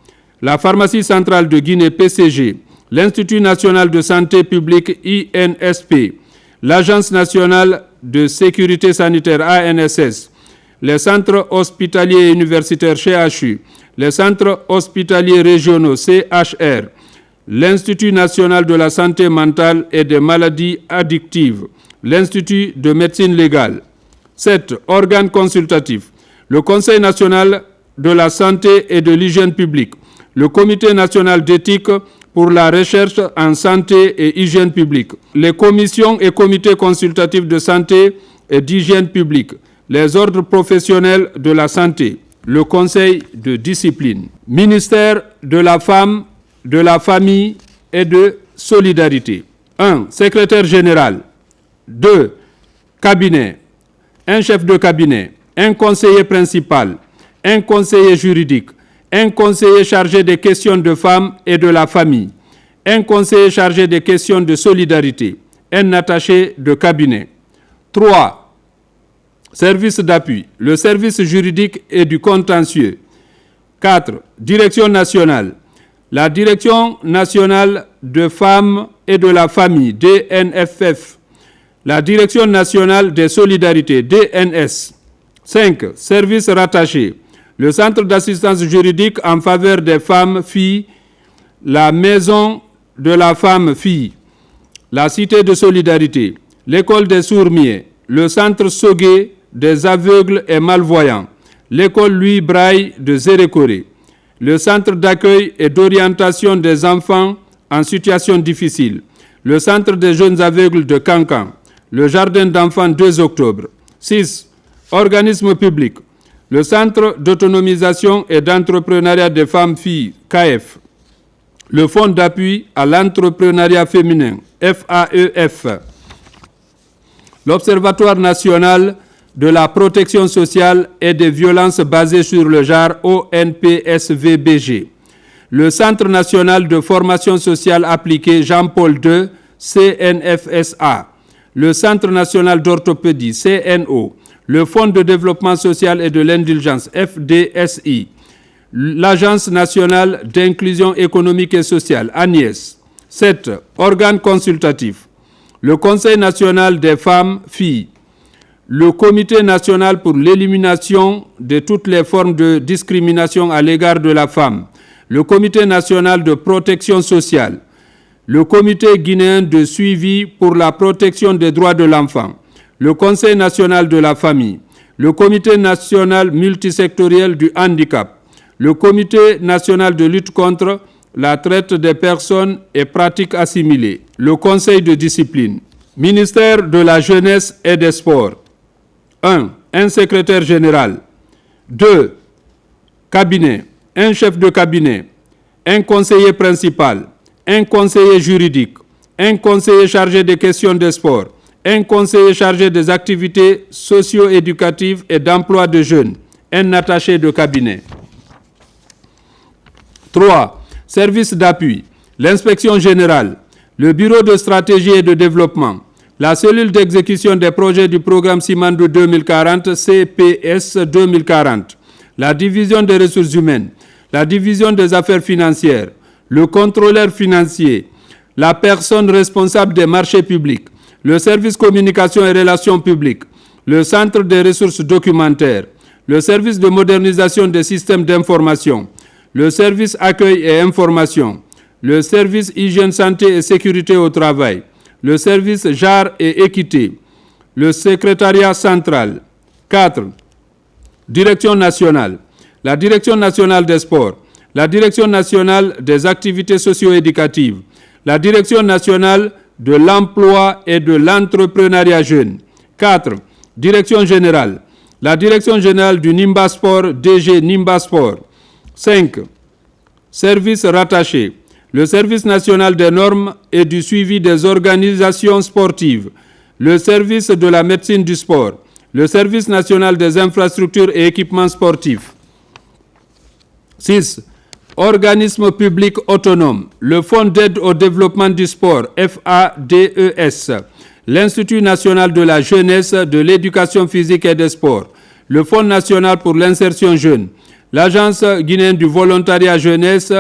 la pharmacie centrale de Guinée PCG, l'Institut national de santé publique INSP, l'Agence nationale de sécurité sanitaire ANSS, les centres hospitaliers et universitaires CHU, les centres hospitaliers régionaux CHR, l'Institut national de la santé mentale et des maladies addictives, l'Institut de médecine légale. 7. Organes consultatifs, le Conseil national de la santé et de l'hygiène publique, le Comité national d'éthique pour la recherche en santé et hygiène publique, les commissions et comités consultatifs de santé et d'hygiène publique, les ordres professionnels de la santé, le conseil de discipline, ministère de la femme, de la famille et de solidarité. 1. Secrétaire général. 2. Cabinet. Un chef de cabinet, un conseiller principal, un conseiller juridique, un conseiller chargé des questions de femmes et de la famille, un conseiller chargé des questions de solidarité, un attaché de cabinet. 3. Service d'appui, le service juridique et du contentieux. 4. Direction nationale, la Direction nationale de femmes et de la famille, DNFF, la Direction nationale des solidarités, DNS. 5. Services rattachés, le Centre d'assistance juridique en faveur des femmes-filles, la Maison de la femme-fille, la Cité de solidarité, l'École des sourds-muets, le Centre Sogué des aveugles et malvoyants, l'École Louis Braille de Zérékoré, le Centre d'accueil et d'orientation des enfants en situation difficile, le Centre des jeunes aveugles de Cancan, le Jardin d'enfants 2 octobre. 6. Organismes publics, le Centre d'autonomisation et d'entrepreneuriat des femmes-filles, CAEF, le Fonds d'appui à l'entrepreneuriat féminin, FAEF, l'Observatoire national de la protection sociale et des violences basées sur le genre, ONPSVBG, le Centre national de formation sociale appliquée Jean-Paul II, CNFSA, le Centre national d'orthopédie, CNO, le Fonds de développement social et de l'indulgence, FDSI, l'Agence nationale d'inclusion économique et sociale, ANIES. 7. Organes consultatifs, le Conseil national des femmes-filles, le Comité national pour l'élimination de toutes les formes de discrimination à l'égard de la femme, le Comité national de protection sociale, le Comité guinéen de suivi pour la protection des droits de l'enfant, le Conseil national de la famille, le Comité national multisectoriel du handicap, le Comité national de lutte contre la traite des personnes et pratiques assimilées, le Conseil de discipline, ministère de la Jeunesse et des Sports. 1. Un secrétaire général. 2. Cabinet. Un chef de cabinet. Un conseiller principal. Un conseiller juridique. Un conseiller chargé des questions des sports. Un conseiller chargé des activités socio-éducatives et d'emploi de jeunes. Un attaché de cabinet. 3. Service d'appui. L'inspection générale. Le bureau de stratégie et de développement. La cellule d'exécution des projets du programme Simandou 2040, CPS 2040, la division des ressources humaines, la division des affaires financières, le contrôleur financier, la personne responsable des marchés publics, le service communication et relations publiques, le centre des ressources documentaires, le service de modernisation des systèmes d'information, le service accueil et information, le service hygiène, santé et sécurité au travail, le service genre et équité, le secrétariat central. 4. Direction nationale, la direction nationale des sports, la direction nationale des activités socio-éducatives, la direction nationale de l'emploi et de l'entrepreneuriat jeune. 4. Direction générale, la direction générale du Nimba Sport, DG Nimba Sport. 5. Services rattachés, le service national des normes et du suivi des organisations sportives, le service de la médecine du sport, le service national des infrastructures et équipements sportifs. 6. Organismes publics autonomes, le Fonds d'aide au développement du sport, FADES, l'Institut national de la jeunesse, de l'éducation physique et des sports, le Fonds national pour l'insertion jeune, l'Agence guinéenne du volontariat jeunesse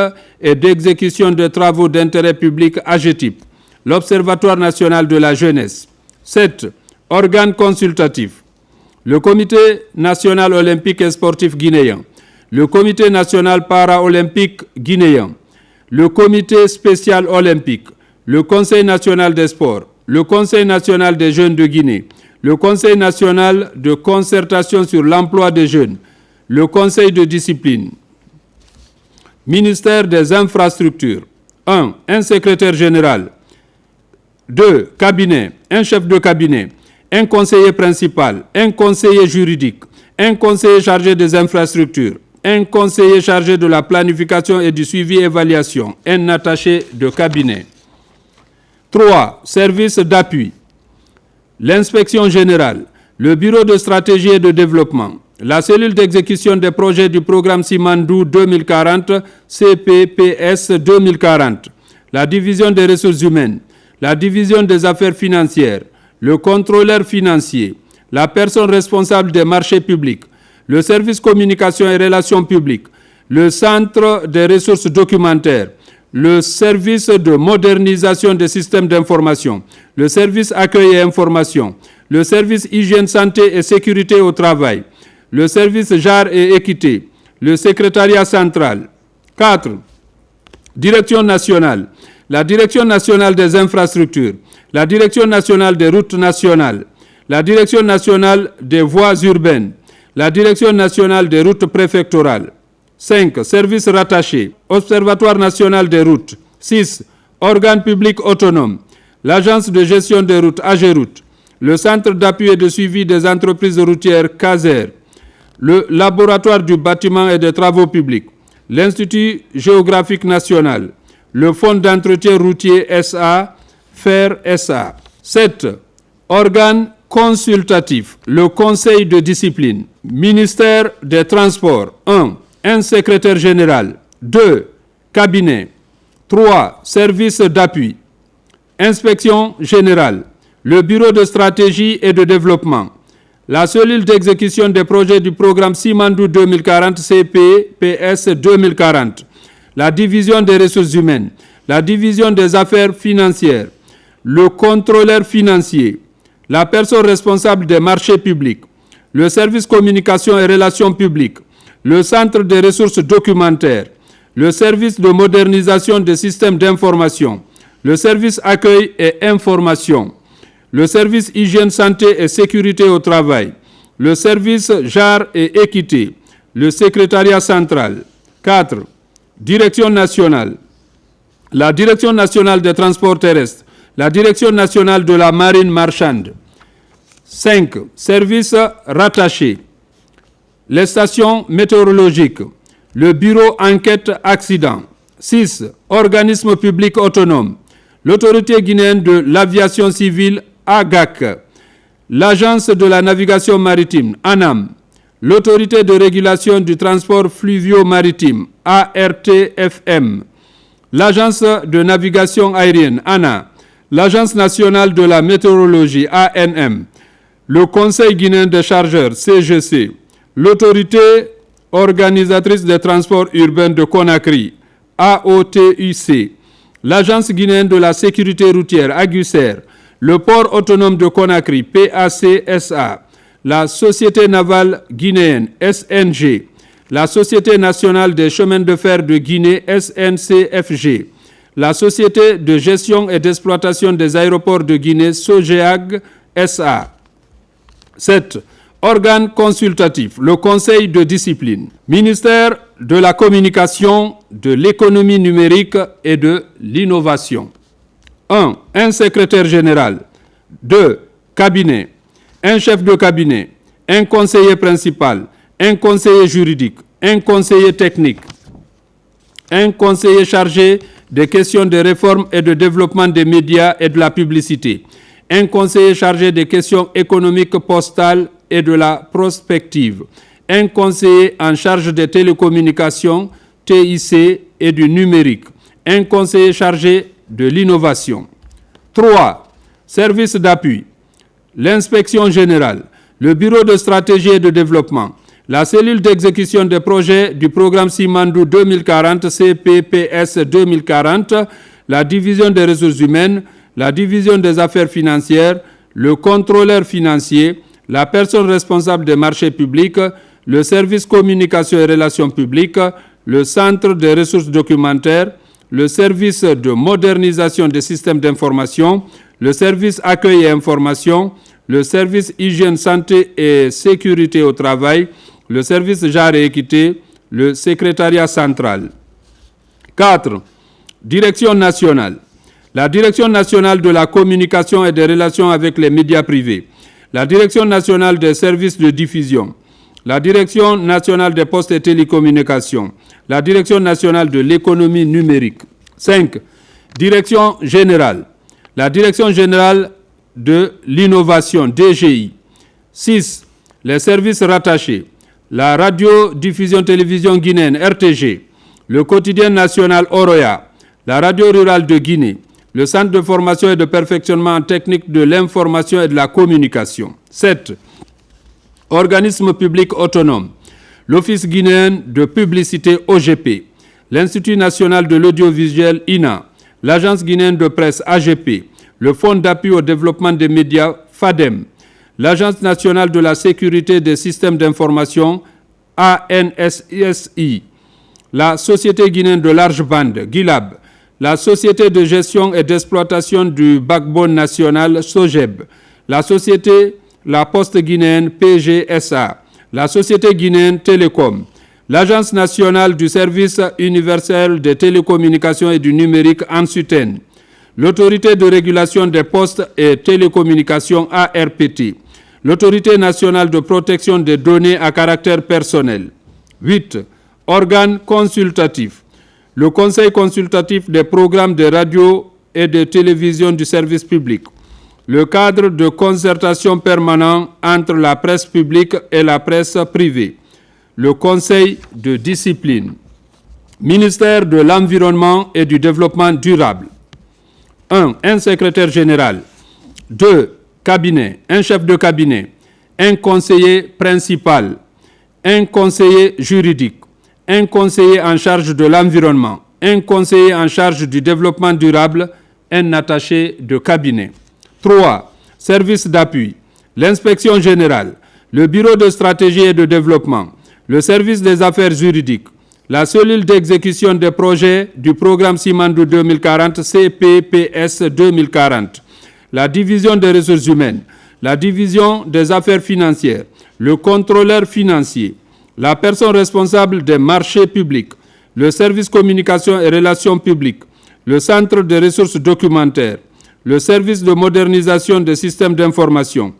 et d'exécution de travaux d'intérêt public AGETIP, l'Observatoire national de la jeunesse. 7. Organes consultatifs, le Comité national olympique et sportif guinéen, le Comité national para-olympique guinéen, le Comité spécial olympique, le Conseil national des sports, le Conseil national des jeunes de Guinée, le Conseil national de concertation sur l'emploi des jeunes, le Conseil de discipline. Ministère des infrastructures. 1. Un secrétaire général. 2. Cabinet. Un chef de cabinet. Un conseiller principal. Un conseiller juridique. Un conseiller chargé des infrastructures. Un conseiller chargé de la planification et du suivi-évaluation. Un attaché de cabinet. 3. Service d'appui. L'inspection générale. Le bureau de stratégie et de développement. la cellule d'exécution des projets du programme Simandou 2040, CPPS 2040, la division des ressources humaines, la division des affaires financières, le contrôleur financier, la personne responsable des marchés publics, le service communication et relations publiques, le centre des ressources documentaires, le service de modernisation des systèmes d'information, le service accueil et information, le service hygiène, santé et sécurité au travail, le service genre et équité, le secrétariat central. 4. Direction nationale, la direction nationale des infrastructures, la direction nationale des routes nationales, la direction nationale des voies urbaines, la direction nationale des routes préfectorales. 5. Services rattachés, Observatoire national des routes. 6. Organes publics autonomes, l'Agence de gestion des routes, AGEROUTE, le Centre d'appui et de suivi des entreprises routières, CASER, le Laboratoire du bâtiment et des travaux publics, l'Institut géographique national, le Fonds d'entretien routier SA, FER SA. 7. Organes consultatifs, le Conseil de discipline, Ministère des Transports. 1. Un secrétaire général. 2. Cabinet. 3. Service d'appui. Inspection générale. Le Bureau de stratégie et de développement. La cellule d'exécution des projets du programme Simandou 2040, CPPS 2040. La division des ressources humaines. La division des affaires financières. Le contrôleur financier. La personne responsable des marchés publics. Le service communication et relations publiques. Le centre des ressources documentaires, le service de modernisation des systèmes d'information, le service accueil et information, le service hygiène, santé et sécurité au travail, le service genre et équité, le secrétariat central. 4. Direction nationale, la direction nationale des transports terrestres, la direction nationale de la marine marchande. 5. Services rattachés, les stations météorologiques, le bureau enquête accident. 6. Organismes publics autonomes, l'autorité guinéenne de l'aviation civile, AGAC, l'agence de la navigation maritime, ANAM, l'autorité de régulation du transport fluvio-maritime, ARTFM, l'agence de navigation aérienne, ANA, l'agence nationale de la météorologie, ANM, le conseil guinéen des chargeurs, CGC, l'autorité organisatrice des transports urbains de Conakry, AOTUC, l'agence guinéenne de la sécurité routière, AGUSER, le port autonome de Conakry, PACSA, la société navale guinéenne, SNG, la société nationale des chemins de fer de Guinée, SNCFG, la société de gestion et d'exploitation des aéroports de Guinée, SOGEAG, SA. 7. Organe consultatif, le Conseil de discipline, ministère de la communication, de l'économie numérique et de l'innovation. 1. Un secrétaire général. 2. Cabinet. Un chef de cabinet. Un conseiller principal. Un conseiller juridique. Un conseiller technique. Un conseiller chargé des questions de réforme et de développement des médias et de la publicité. Un conseiller chargé des questions économiques postales et de la prospective, un conseiller en charge des télécommunications, TIC et du numérique, un conseiller chargé de l'innovation. 3. Services d'appui, l'inspection générale, le bureau de stratégie et de développement, la cellule d'exécution des projets du programme Simandou 2040, CPPS 2040, la division des ressources humaines, la division des affaires financières, le contrôleur financier, la personne responsable des marchés publics, le service communication et relations publiques, le centre des ressources documentaires, le service de modernisation des systèmes d'information, le service accueil et information, le service hygiène, santé et sécurité au travail, le service genre et équité, le secrétariat central. 4. Direction nationale. La Direction nationale de la communication et des relations avec les médias privés, la Direction nationale des services de diffusion, la Direction nationale des postes et télécommunications, la Direction nationale de l'économie numérique. 5. Direction générale, la Direction générale de l'innovation, DGI. 6. Les services rattachés, la radio-diffusion-télévision guinéenne RTG, le quotidien national Oroya, la radio rurale de Guinée, le centre de formation et de perfectionnement en technique de l'information et de la communication. 7. Organismes publics autonomes, l'Office guinéen de publicité OGP, l'Institut national de l'audiovisuel INA, l'Agence guinéenne de presse AGP, le Fonds d'appui au développement des médias FADEM, l'Agence nationale de la sécurité des systèmes d'information ANSSI, la Société guinéenne de large bande GILAB, la Société de gestion et d'exploitation du backbone national SOGEB, la Poste guinéenne PGSA, la Société guinéenne Télécom, l'Agence nationale du service universel des télécommunications et du numérique ANSUTEN, l'Autorité de régulation des postes et télécommunications ARPT, l'Autorité nationale de protection des données à caractère personnel. 8. Organes consultatifs, le Conseil consultatif des programmes de radio et de télévision du service public, le cadre de concertation permanent entre la presse publique et la presse privée, le Conseil de discipline, ministère de l'Environnement et du Développement durable. 1. Un secrétaire général. 2. Cabinet, un chef de cabinet, un conseiller principal, un conseiller juridique, un conseiller en charge de l'environnement, un conseiller en charge du développement durable, un attaché de cabinet. 3. Service d'appui, l'inspection générale, le bureau de stratégie et de développement, le service des affaires juridiques, la cellule d'exécution des projets du programme Simandou 2040 CPPS 2040, la division des ressources humaines, la division des affaires financières, le contrôleur financier, la personne responsable des marchés publics, le service communication et relations publiques, le centre de ressources documentaires, le service de modernisation des systèmes d'information,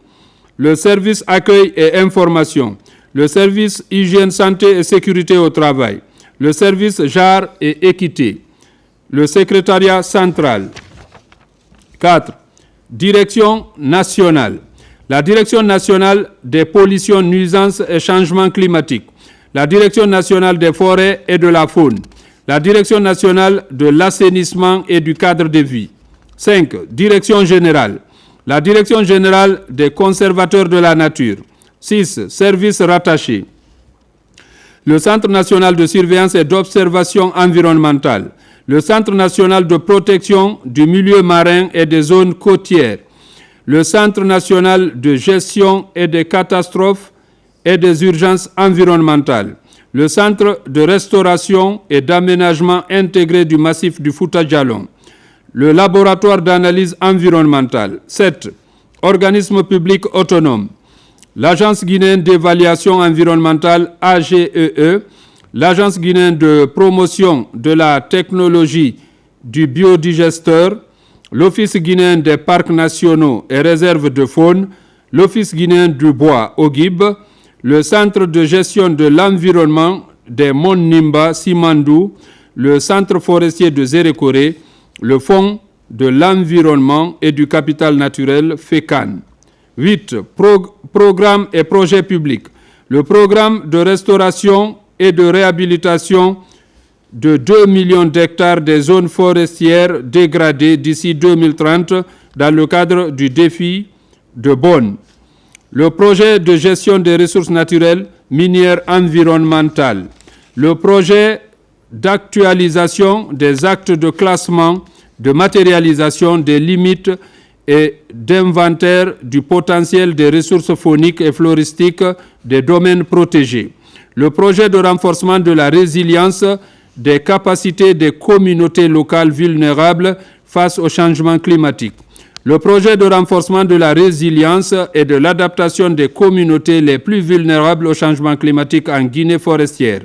le service accueil et information, le service hygiène, santé et sécurité au travail, le service genre et équité, le secrétariat central. 4. Direction nationale. La Direction nationale des pollutions, nuisances et changements climatiques, la Direction nationale des forêts et de la faune, la Direction nationale de l'assainissement et du cadre de vie. 5. Direction générale. La Direction générale des conservateurs de la nature. 6. Services rattachés. Le Centre national de surveillance et d'observation environnementale, le Centre national de protection du milieu marin et des zones côtières, le Centre national de gestion et des catastrophes et des urgences environnementales, le Centre de restauration et d'aménagement intégré du massif du Fouta Djallon, le laboratoire d'analyse environnementale. 7. Organismes publics autonomes, l'Agence guinéenne d'évaluation environnementale AGEE, l'Agence guinéenne de promotion de la technologie du biodigesteur, l'Office guinéen des parcs nationaux et réserves de faune, l'Office guinéen du bois OGIB, le Centre de gestion de l'environnement des monts Nimba Simandou, le Centre forestier de Zérékoré, le Fonds de l'environnement et du capital naturel FECAN. 8. Programmes et projets publics. Le programme de restauration et de réhabilitation de 2 millions d'hectares des zones forestières dégradées d'ici 2030 dans le cadre du défi de Bonn. Le projet de gestion des ressources naturelles minières environnementales. Le projet d'actualisation des actes de classement, de matérialisation des limites et d'inventaire du potentiel des ressources fauniques et floristiques des domaines protégés. Le projet de renforcement de la résilience des capacités des communautés locales vulnérables face au changement climatique. Le projet de renforcement de la résilience et de l'adaptation des communautés les plus vulnérables au changement climatique en Guinée forestière.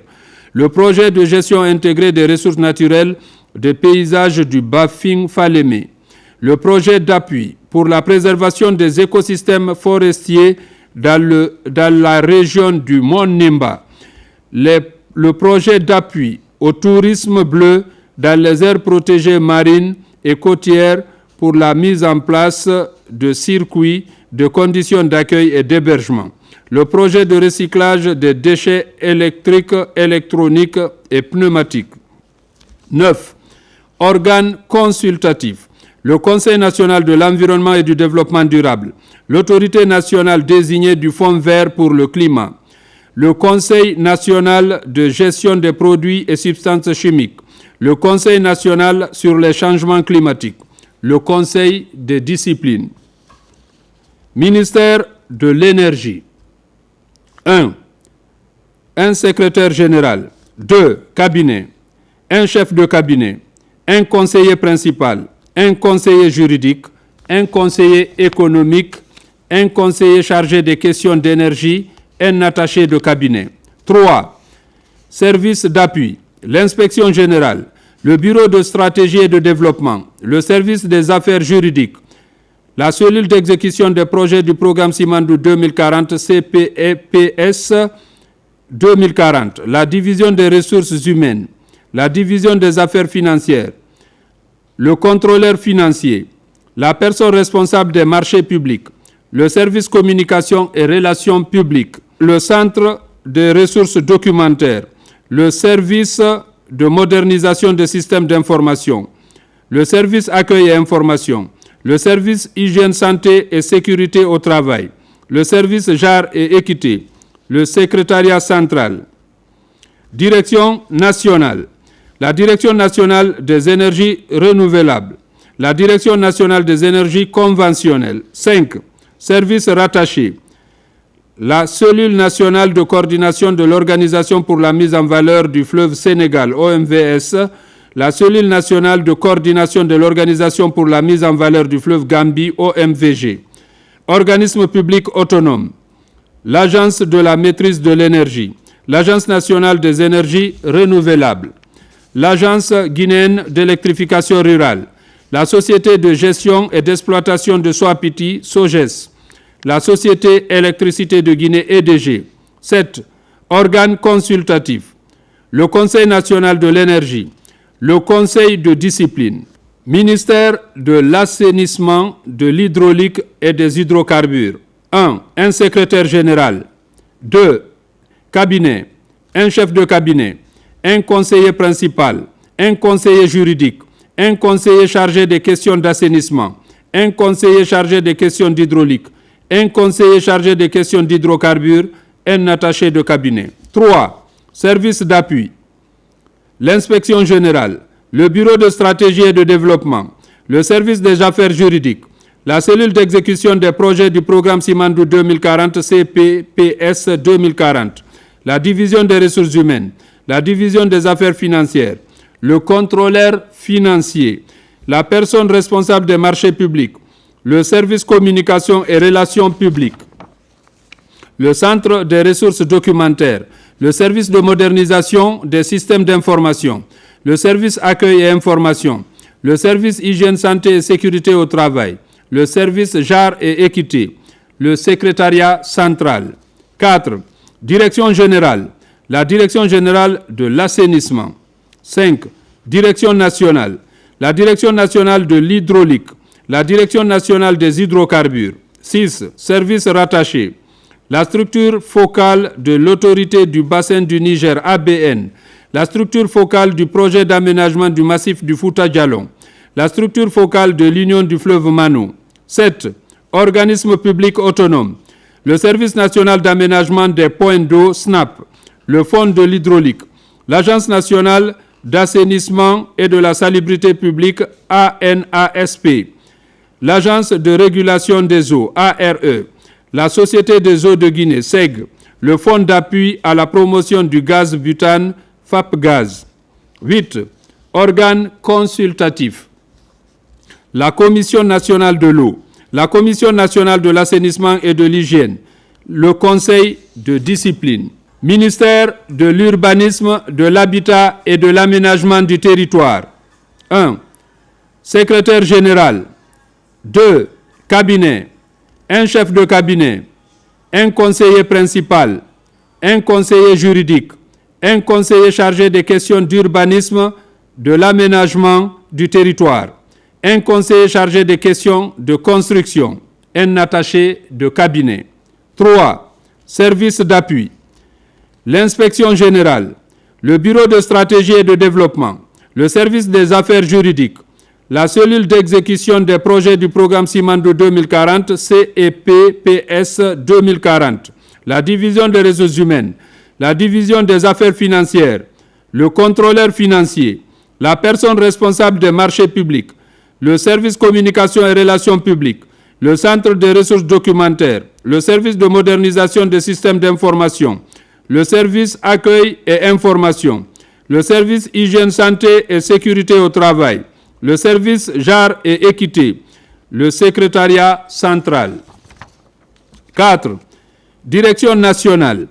Le projet de gestion intégrée des ressources naturelles des paysages du Bafing-Falémé. Le projet d'appui pour la préservation des écosystèmes forestiers dans la région du Mont Nimba. Le projet d'appui au tourisme bleu dans les aires protégées marines et côtières pour la mise en place de circuits de conditions d'accueil et d'hébergement. le projet de recyclage des déchets électriques, électroniques et pneumatiques. 9. Organes consultatifs. Le Conseil national de l'environnement et du développement durable, l'autorité nationale désignée du Fonds vert pour le climat, le Conseil national de gestion des produits et substances chimiques, le Conseil national sur les changements climatiques, le Conseil des disciplines. Ministère de l'énergie. 1. Un secrétaire général. 2. Cabinet. Un chef de cabinet. Un conseiller principal. Un conseiller juridique, un conseiller économique, un conseiller chargé des questions d'énergie, un attaché de cabinet. 3. Service d'appui, l'inspection générale, le bureau de stratégie et de développement, le service des affaires juridiques, la cellule d'exécution des projets du programme Simandou 2040 CPEPS 2040, la division des ressources humaines, la division des affaires financières, le contrôleur financier, la personne responsable des marchés publics, le service communication et relations publiques, le centre des ressources documentaires, le service de modernisation des systèmes d'information, le service accueil et information, le service hygiène, santé et sécurité au travail, le service genre et équité, le secrétariat central. Direction nationale. La Direction nationale des énergies renouvelables, la Direction nationale des énergies conventionnelles. 5. Services rattachés. La cellule nationale de coordination de l'Organisation pour la mise en valeur du fleuve Sénégal, OMVS, la cellule nationale de coordination de l'Organisation pour la mise en valeur du fleuve Gambie, OMVG. Organisme public autonome. L'Agence de la maîtrise de l'énergie, l'Agence nationale des énergies renouvelables, l'Agence guinéenne d'électrification rurale, la Société de gestion et d'exploitation de Soapiti, SOGES, la Société électricité de Guinée, EDG. 7. Organes consultatifs, le Conseil national de l'énergie, le Conseil de discipline, ministère de l'assainissement, de l'hydraulique et des hydrocarbures. 1. Un secrétaire général. 2. Cabinet, un chef de cabinet, un conseiller principal, un conseiller juridique, un conseiller chargé des questions d'assainissement, un conseiller chargé des questions d'hydraulique, un conseiller chargé des questions d'hydrocarbures, un attaché de cabinet. 3. Service d'appui, l'inspection générale, le bureau de stratégie et de développement, le service des affaires juridiques, la cellule d'exécution des projets du programme Simandou 2040 CPPS 2040, la division des ressources humaines, la division des affaires financières, le contrôleur financier, la personne responsable des marchés publics, le service communication et relations publiques, le centre des ressources documentaires, le service de modernisation des systèmes d'information, le service accueil et information, le service hygiène, santé et sécurité au travail, le service genre et équité, le secrétariat central. 4. Direction générale, la direction générale de l'assainissement. 5. Direction nationale, la direction nationale de l'hydraulique, la direction nationale des hydrocarbures. 6. Services rattachés, la structure focale de l'autorité du bassin du Niger, ABN, la structure focale du projet d'aménagement du massif du Fouta-Djallon, la structure focale de l'Union du fleuve Mano. 7. Organisme public autonome, le service national d'aménagement des points d'eau, SNAP, le fonds de l'hydraulique, l'Agence nationale d'assainissement et de la salubrité publique, ANASP, l'Agence de régulation des eaux, ARE, la Société des eaux de Guinée, SEG, le Fonds d'appui à la promotion du gaz butane, FAPGaz. 8. Organes consultatifs, la Commission nationale de l'eau, la Commission nationale de l'assainissement et de l'hygiène, le Conseil de discipline, ministère de l'urbanisme, de l'habitat et de l'aménagement du territoire. 1. Secrétaire général. 2. Cabinet, un chef de cabinet, un conseiller principal, un conseiller juridique, un conseiller chargé des questions d'urbanisme, de l'aménagement du territoire, un conseiller chargé des questions de construction, un attaché de cabinet. 3. Services d'appui. L'inspection générale, le bureau de stratégie et de développement, le service des affaires juridiques, la cellule d'exécution des projets du programme Simandou 2040, CEPPS 2040, la division des ressources humaines, la division des affaires financières, le contrôleur financier, la personne responsable des marchés publics, le service communication et relations publiques, le centre des ressources documentaires, le service de modernisation des systèmes d'information, le service accueil et information, le service hygiène, santé et sécurité au travail, le service genre et équité, le secrétariat central. 4. Direction nationale.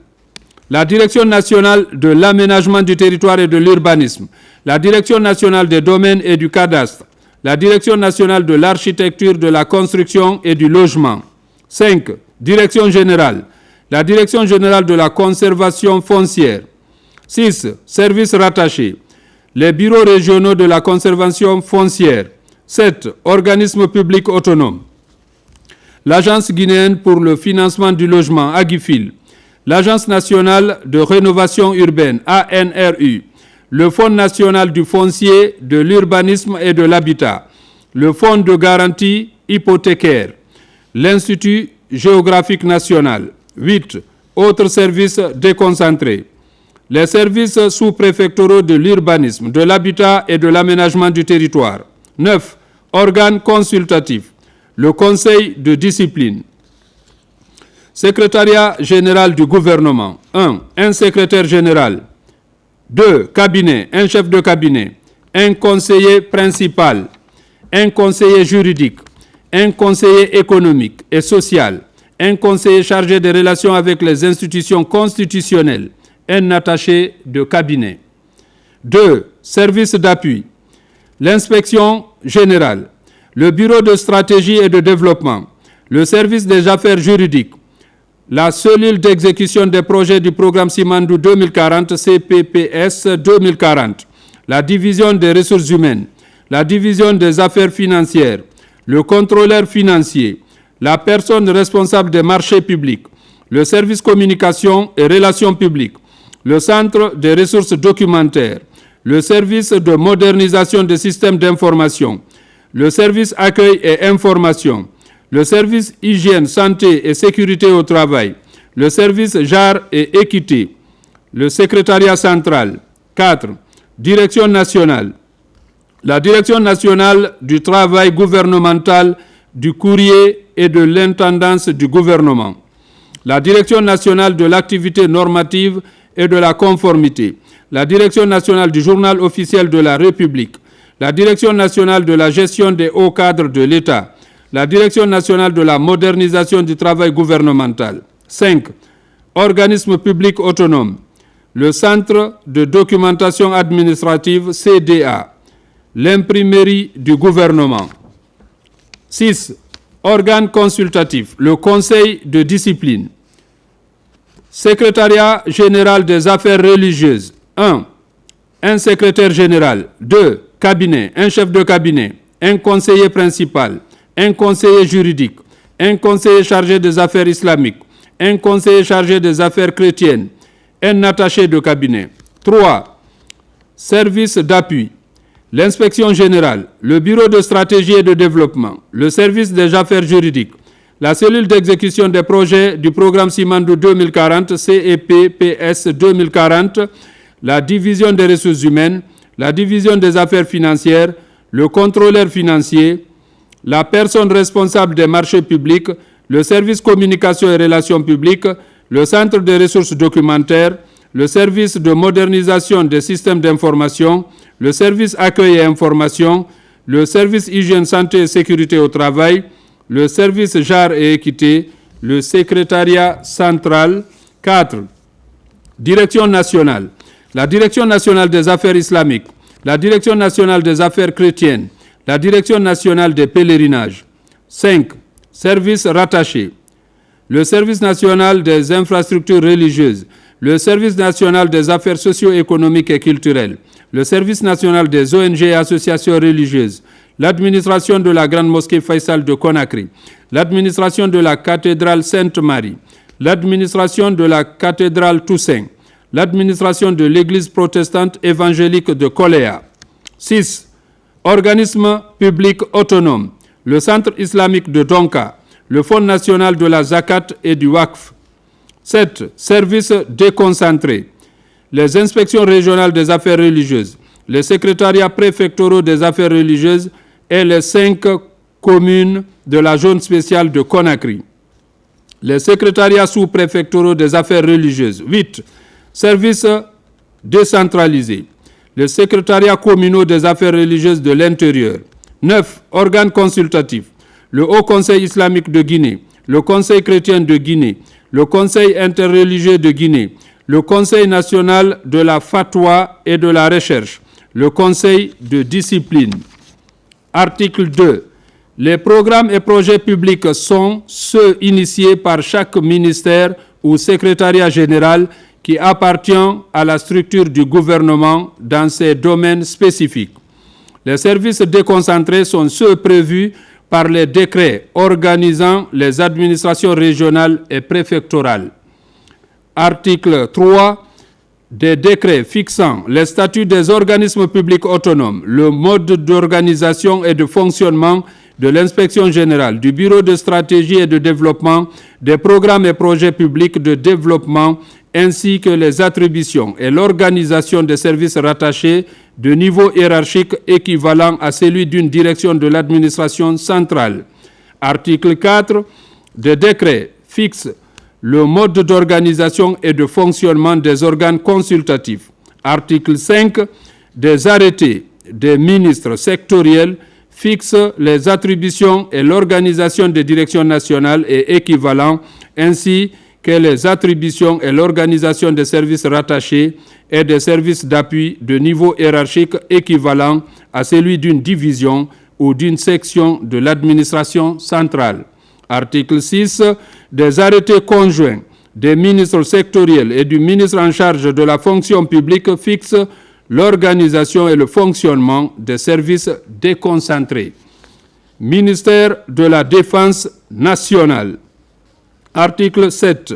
La Direction nationale de l'aménagement du territoire et de l'urbanisme, la Direction nationale des domaines et du cadastre, la Direction nationale de l'architecture, de la construction et du logement. 5. Direction générale. La Direction générale de la conservation foncière. 6. Services rattachés. Les bureaux régionaux de la conservation foncière. 7. Organismes publics autonomes. L'Agence guinéenne pour le financement du logement, AGIFIL. L'Agence nationale de rénovation urbaine, ANRU. Le Fonds national du foncier, de l'urbanisme et de l'habitat. Le Fonds de garantie hypothécaire. L'Institut géographique national. 8. Autres services déconcentrés. Les services sous-préfectoraux de l'urbanisme, de l'habitat et de l'aménagement du territoire. 9. Organes consultatifs. Le Conseil de discipline. Secrétariat général du gouvernement. 1. Un secrétaire général. 2. Cabinet, un chef de cabinet. Un conseiller principal. Un conseiller juridique. Un conseiller économique et social. Un conseiller chargé des relations avec les institutions constitutionnelles. Un attaché de cabinet. 2. Services d'appui. L'inspection générale. Le bureau de stratégie et de développement. Le service des affaires juridiques. La cellule d'exécution des projets du programme Simandou 2040, CPPS 2040. La division des ressources humaines. La division des affaires financières. Le contrôleur financier. La personne responsable des marchés publics. Le service communication et relations publiques. Le centre des ressources documentaires, le service de modernisation des systèmes d'information, le service accueil et information, le service hygiène, santé et sécurité au travail, le service genre et équité, le secrétariat central. 4. Direction nationale. La Direction nationale du travail gouvernemental, du courrier et de l'intendance du gouvernement. La Direction nationale de l'activité normative et de la conformité, la Direction nationale du journal officiel de la République, la Direction nationale de la gestion des hauts cadres de l'État, la Direction nationale de la modernisation du travail gouvernemental. 5. Organismes publics autonomes, le Centre de documentation administrative, CDA, l'imprimerie du gouvernement. 6. Organes consultatifs, le Conseil de discipline. Secrétariat général des affaires religieuses. 1. Un secrétaire général. 2. Cabinet, un chef de cabinet, un conseiller principal, un conseiller juridique, un conseiller chargé des affaires islamiques, un conseiller chargé des affaires chrétiennes, un attaché de cabinet. 3. Service d'appui. L'inspection générale, le bureau de stratégie et de développement, le service des affaires juridiques, la cellule d'exécution des projets du programme Simandou 2040, CEPPS 2040, la division des ressources humaines, la division des affaires financières, le contrôleur financier, la personne responsable des marchés publics, le service communication et relations publiques, le centre des ressources documentaires, le service de modernisation des systèmes d'information, le service accueil et information, le service hygiène, santé et sécurité au travail, le service genre et équité, le secrétariat central. 4. Direction nationale. La Direction nationale des affaires islamiques, la Direction nationale des affaires chrétiennes, la Direction nationale des pèlerinages. 5. Services rattachés. Le service national des infrastructures religieuses, le service national des affaires socio-économiques et culturelles, le service national des ONG et associations religieuses, l'administration de la Grande Mosquée Faisal de Conakry, l'administration de la cathédrale Sainte-Marie, l'administration de la cathédrale Toussaint, l'administration de l'église protestante évangélique de Koléa. 6. Organismes publics autonomes, le Centre islamique de Donka, le Fonds national de la Zakat et du Waqf. 7. Services déconcentrés, les inspections régionales des affaires religieuses, les secrétariats préfectoraux des affaires religieuses et les 5 communes de la zone spéciale de Conakry. Les secrétariats sous-préfectoraux des affaires religieuses. 8. Services décentralisés, les secrétariats communaux des affaires religieuses de l'intérieur. 9. Organes consultatifs, le Haut Conseil islamique de Guinée, le Conseil chrétien de Guinée, le Conseil interreligieux de Guinée, le Conseil national de la fatwa et de la recherche, le Conseil de discipline. Article 2. Les programmes et projets publics sont ceux initiés par chaque ministère ou secrétariat général qui appartient à la structure du gouvernement dans ses domaines spécifiques. Les services déconcentrés sont ceux prévus par les décrets organisant les administrations régionales et préfectorales. Article 3. Des décrets fixant les statuts des organismes publics autonomes, le mode d'organisation et de fonctionnement de l'inspection générale, du bureau de stratégie et de développement, des programmes et projets publics de développement, ainsi que les attributions et l'organisation des services rattachés de niveau hiérarchique équivalent à celui d'une direction de l'administration centrale. Article 4. Des décrets fixent le mode d'organisation et de fonctionnement des organes consultatifs. Article 5. Des arrêtés des ministres sectoriels fixent les attributions et l'organisation des directions nationales et équivalents, ainsi que les attributions et l'organisation des services rattachés et des services d'appui de niveau hiérarchique équivalent à celui d'une division ou d'une section de l'administration centrale. Article 6. Des arrêtés conjoints des ministres sectoriels et du ministre en charge de la fonction publique fixent l'organisation et le fonctionnement des services déconcentrés. Ministère de la Défense nationale. Article 7.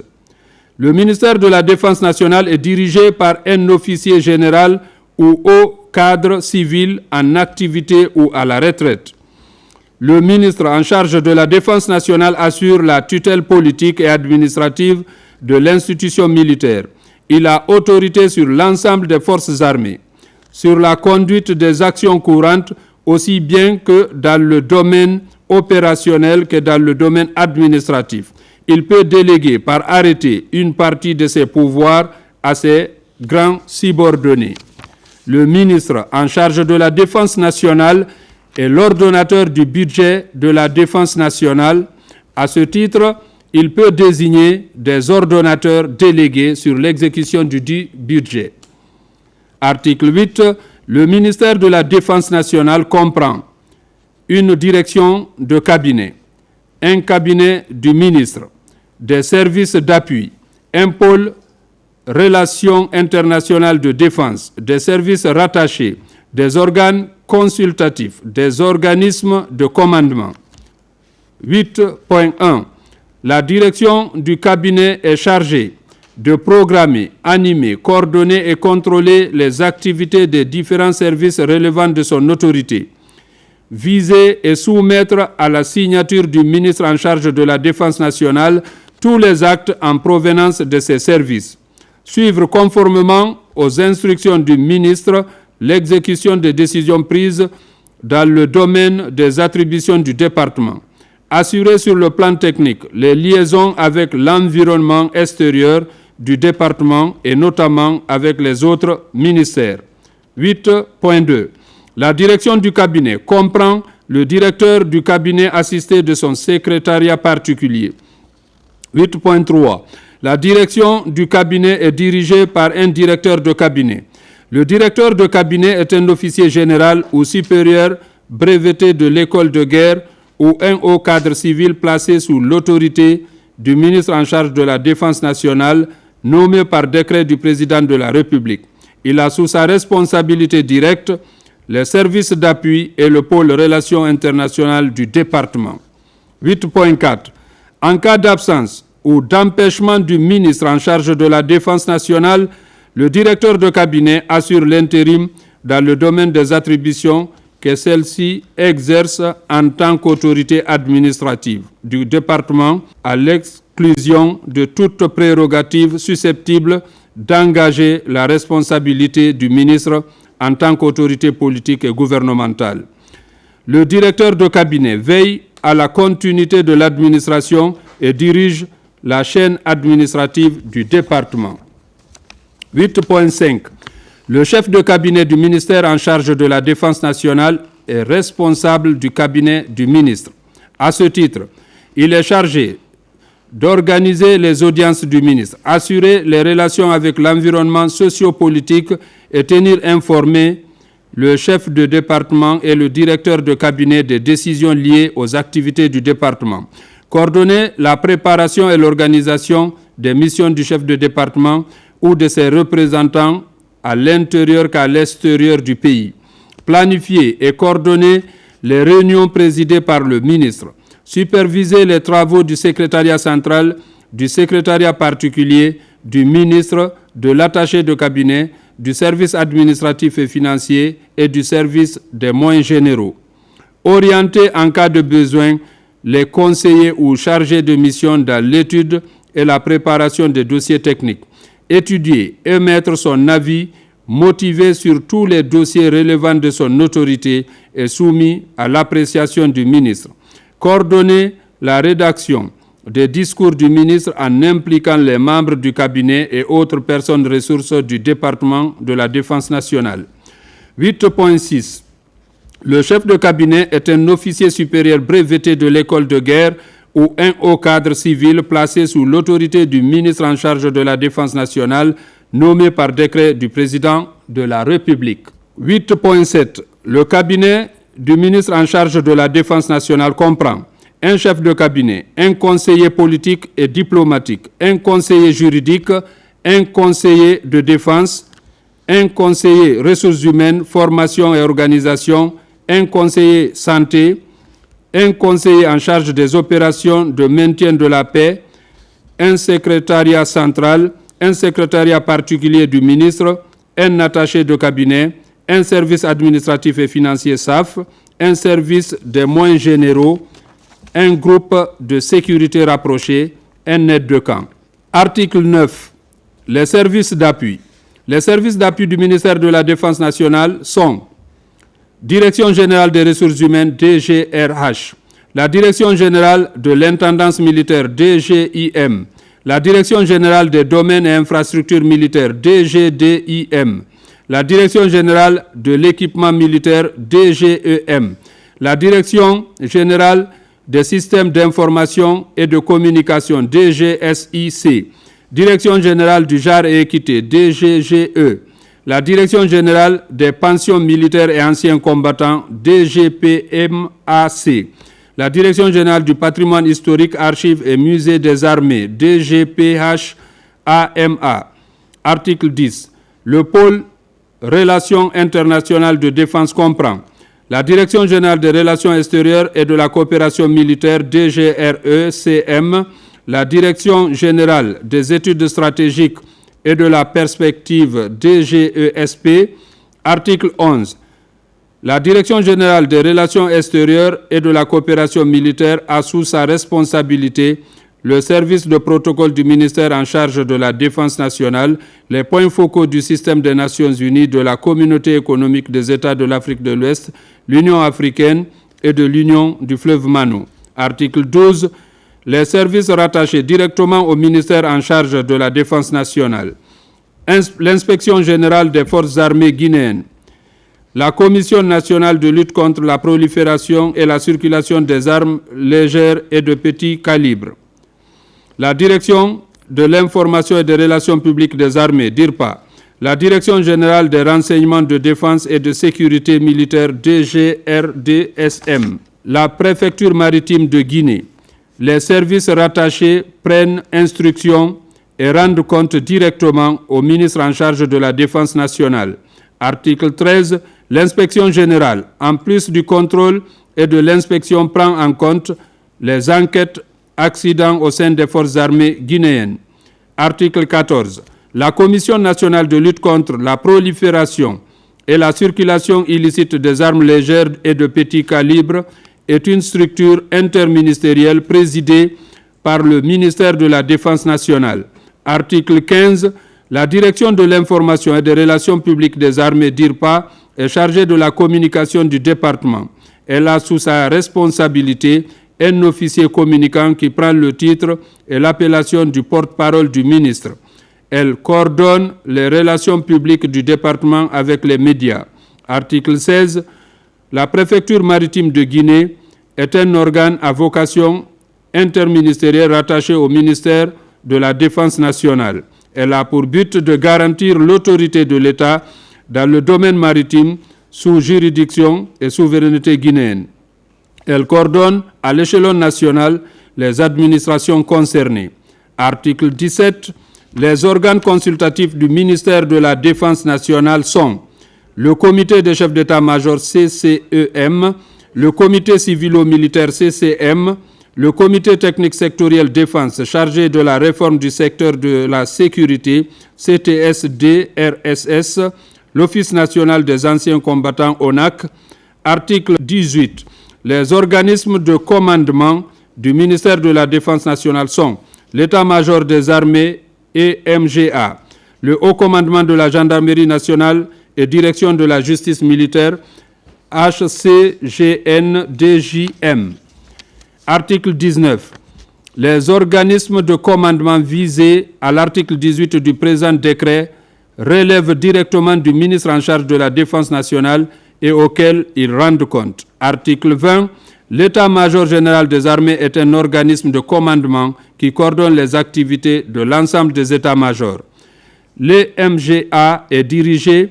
Le ministère de la Défense nationale est dirigé par un officier général ou haut cadre civil en activité ou à la retraite. Le ministre en charge de la Défense nationale assure la tutelle politique et administrative de l'institution militaire. Il a autorité sur l'ensemble des forces armées, sur la conduite des actions courantes, aussi bien que dans le domaine opérationnel que dans le domaine administratif. Il peut déléguer par arrêté une partie de ses pouvoirs à ses grands subordonnés. Le ministre en charge de la Défense nationale est l'ordonnateur du budget de la Défense nationale. À ce titre, il peut désigner des ordonnateurs délégués sur l'exécution du dit budget. Article 8. Le ministère de la Défense nationale comprend une direction de cabinet, un cabinet du ministre, des services d'appui, un pôle relations internationales de défense, des services rattachés, des organes consultatifs, des organismes de commandement. 8.1. La direction du cabinet est chargée de programmer, animer, coordonner et contrôler les activités des différents services relevant de son autorité. Viser et soumettre à la signature du ministre en charge de la Défense nationale tous les actes en provenance de ces services. Suivre conformément aux instructions du ministre l'exécution des décisions prises dans le domaine des attributions du département. Assurer sur le plan technique les liaisons avec l'environnement extérieur du département et notamment avec les autres ministères. 8.2. La direction du cabinet comprend le directeur du cabinet assisté de son secrétariat particulier. 8.3. La direction du cabinet est dirigée par un directeur de cabinet. Le directeur de cabinet est un officier général ou supérieur breveté de l'école de guerre ou un haut cadre civil placé sous l'autorité du ministre en charge de la Défense nationale, nommé par décret du président de la République. Il a sous sa responsabilité directe les services d'appui et le pôle relations internationales du département. 8.4. En cas d'absence ou d'empêchement du ministre en charge de la Défense nationale, le directeur de cabinet assure l'intérim dans le domaine des attributions que celle-ci exerce en tant qu'autorité administrative du département, à l'exclusion de toute prérogative susceptible d'engager la responsabilité du ministre en tant qu'autorité politique et gouvernementale. Le directeur de cabinet veille à la continuité de l'administration et dirige la chaîne administrative du département. 8.5. Le chef de cabinet du ministère en charge de la Défense nationale est responsable du cabinet du ministre. À ce titre, il est chargé d'organiser les audiences du ministre, assurer les relations avec l'environnement sociopolitique et tenir informé le chef de département et le directeur de cabinet des décisions liées aux activités du département. Coordonner la préparation et l'organisation des missions du chef de département ou de ses représentants à l'intérieur qu'à l'extérieur du pays. Planifier et coordonner les réunions présidées par le ministre. Superviser les travaux du secrétariat central, du secrétariat particulier, du ministre, de l'attaché de cabinet, du service administratif et financier et du service des moyens généraux. Orienter en cas de besoin les conseillers ou chargés de mission dans l'étude et la préparation des dossiers techniques. Étudier, émettre son avis, motivé sur tous les dossiers relevant de son autorité et soumis à l'appréciation du ministre. Coordonner la rédaction des discours du ministre en impliquant les membres du cabinet et autres personnes ressources du département de la Défense nationale. 8.6. Le chef de cabinet est un officier supérieur breveté de l'école de guerre ou un haut cadre civil placé sous l'autorité du ministre en charge de la Défense nationale, nommé par décret du président de la République. 8.7. Le cabinet du ministre en charge de la Défense nationale comprend un chef de cabinet, un conseiller politique et diplomatique, un conseiller juridique, un conseiller de défense, un conseiller ressources humaines, formation et organisation, un conseiller santé, un conseiller en charge des opérations de maintien de la paix, un secrétariat central, un secrétariat particulier du ministre, un attaché de cabinet, un service administratif et financier SAF, un service des moyens généraux, un groupe de sécurité rapproché, un aide de camp. Article 9. Les services d'appui. Les services d'appui du ministère de la Défense nationale sont Direction générale des ressources humaines, DGRH, la Direction générale de l'intendance militaire, DGIM, la Direction générale des domaines et infrastructures militaires, DGDIM, la Direction générale de l'équipement militaire, DGEM, la Direction générale des systèmes d'information et de communication, DGSIC, Direction générale du genre et équité, DGGE, la Direction générale des pensions militaires et anciens combattants, DGPMAC, la Direction générale du patrimoine historique, archives et musées des armées, DGPHAMA. Article 10. Le pôle Relations internationales de défense comprend la Direction générale des relations extérieures et de la coopération militaire, DGRE-CM, la Direction générale des études stratégiques et de la perspective, DGESP. Article 11. La Direction générale des relations extérieures et de la coopération militaire a sous sa responsabilité le service de protocole du ministère en charge de la Défense nationale, les points focaux du système des Nations unies, de la Communauté économique des États de l'Afrique de l'Ouest, l'Union africaine et de l'Union du fleuve Mano. Article 12. Les services rattachés directement au ministère en charge de la Défense nationale. L'inspection générale des forces armées guinéennes. La Commission nationale de lutte contre la prolifération et la circulation des armes légères et de petit calibre. La Direction de l'information et des relations publiques des armées, DIRPA. La Direction générale des renseignements de défense et de sécurité militaire, DGRDSM. La préfecture maritime de Guinée. Les services rattachés prennent instruction et rendent compte directement au ministre en charge de la Défense nationale. Article 13. L'inspection générale, en plus du contrôle et de l'inspection, prend en compte les enquêtes accidents au sein des forces armées guinéennes. Article 14. La Commission nationale de lutte contre la prolifération et la circulation illicite des armes légères et de petit calibre est une structure interministérielle présidée par le ministère de la Défense nationale. Article 15. La Direction de l'information et des relations publiques des armées (DIRPA) est chargée de la communication du département. Elle a sous sa responsabilité un officier communicant qui prend le titre et l'appellation du porte-parole du ministre. Elle coordonne les relations publiques du département avec les médias. Article 16. La préfecture maritime de Guinée est un organe à vocation interministérielle rattaché au ministère de la Défense nationale. Elle a pour but de garantir l'autorité de l'État dans le domaine maritime sous juridiction et souveraineté guinéenne. Elle coordonne à l'échelon national les administrations concernées. Article 17. Les organes consultatifs du ministère de la Défense nationale sont le comité des chefs d'état-major CCEM, le comité civilo-militaire CCM, le comité technique sectoriel défense chargé de la réforme du secteur de la sécurité CTSD-RSS, l'Office national des anciens combattants ONAC. Article 18. Les organismes de commandement du ministère de la Défense nationale sont l'état-major des armées et MGA, le haut commandement de la gendarmerie nationale et direction de la justice militaire HCGN-DJM. Article 19. Les organismes de commandement visés à l'article 18 du présent décret relèvent directement du ministre en charge de la Défense nationale et auxquels ils rendent compte. Article 20. L'état-major général des armées est un organisme de commandement qui coordonne les activités de l'ensemble des états-majors. Le MGA est dirigé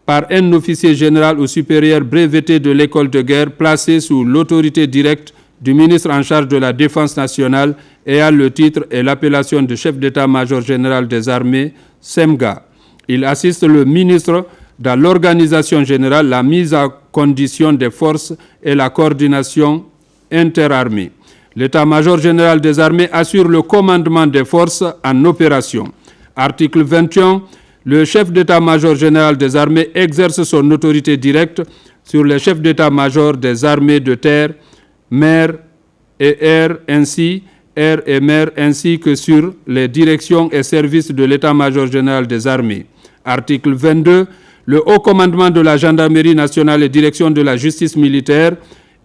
par un officier général ou supérieur breveté de l'école de guerre placé sous l'autorité directe du ministre en charge de la Défense nationale ayant le titre et l'appellation de chef d'état-major général des armées, SEMGA. Il assiste le ministre dans l'organisation générale, la mise en condition des forces et la coordination interarmée. L'état-major général des armées assure le commandement des forces en opération. Article 21. Le chef d'état-major général des armées exerce son autorité directe sur les chefs d'état-major des armées de terre, mer et air ainsi que sur les directions et services de l'état-major général des armées. Article 22. Le haut commandement de la gendarmerie nationale et direction de la justice militaire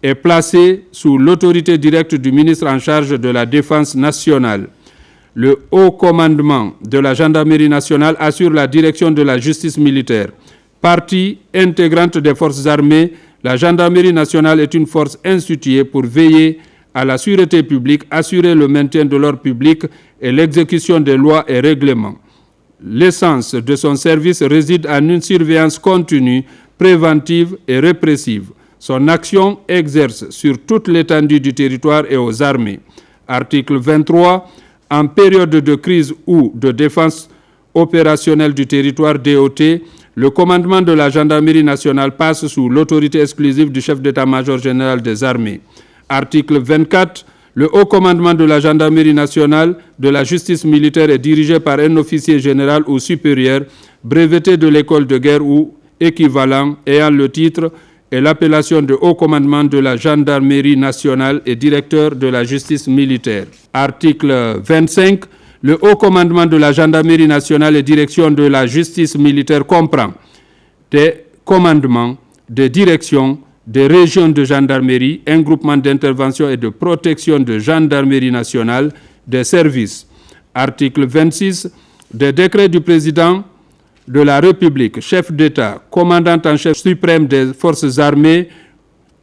est placé sous l'autorité directe du ministre en charge de la Défense nationale. Le haut commandement de la gendarmerie nationale assure la direction de la justice militaire. Partie intégrante des forces armées, la gendarmerie nationale est une force instituée pour veiller à la sûreté publique, assurer le maintien de l'ordre public et l'exécution des lois et règlements. L'essence de son service réside en une surveillance continue, préventive et répressive. Son action exerce sur toute l'étendue du territoire et aux armées. Article 23. En période de crise ou de défense opérationnelle du territoire DOT, le commandement de la gendarmerie nationale passe sous l'autorité exclusive du chef d'état-major général des armées. Article 24. Le haut commandement de la gendarmerie nationale de la justice militaire est dirigé par un officier général ou supérieur, breveté de l'école de guerre ou équivalent, ayant le titre et l'appellation de haut commandement de la gendarmerie nationale et directeur de la justice militaire. Article 25. Le haut commandement de la gendarmerie nationale et direction de la justice militaire comprend des commandements, des directions, des régions de gendarmerie, un groupement d'intervention et de protection de gendarmerie nationale, des services. Article 26. Des décrets du président de la République, chef d'État, commandant en chef suprême des forces armées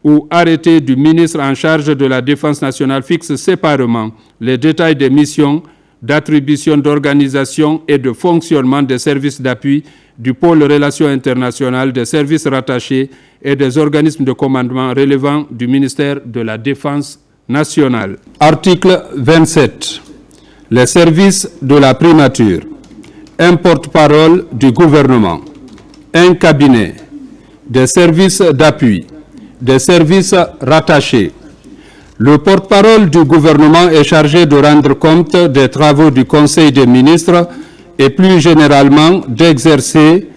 ou arrêté du ministre en charge de la Défense nationale fixent séparément les détails des missions, d'attribution, d'organisation et de fonctionnement des services d'appui du pôle relations internationales, des services rattachés et des organismes de commandement relevant du ministère de la Défense nationale. Article 27. Les services de la primature. Un porte-parole du gouvernement. Un cabinet. Des services d'appui. Des services rattachés. Le porte-parole du gouvernement est chargé de rendre compte des travaux du Conseil des ministres et plus généralement d'exercer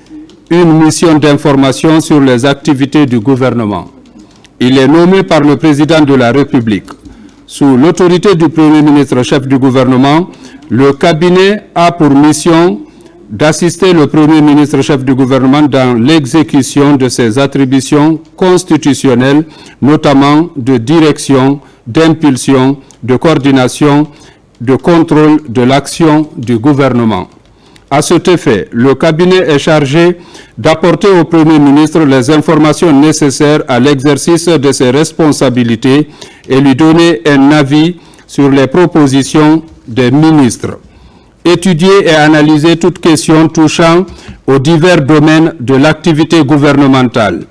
une mission d'information sur les activités du gouvernement. Il est nommé par le président de la République. Sous l'autorité du Premier ministre chef du gouvernement, le cabinet a pour mission d'assister le Premier ministre chef du gouvernement dans l'exécution de ses attributions constitutionnelles, notamment de direction, d'impulsion, de coordination, de contrôle de l'action du gouvernement. À cet effet, le cabinet est chargé d'apporter au Premier ministre les informations nécessaires à l'exercice de ses responsabilités et lui donner un avis sur les propositions des ministres. Étudier et analyser toutes questions touchant aux divers domaines de l'activité gouvernementale.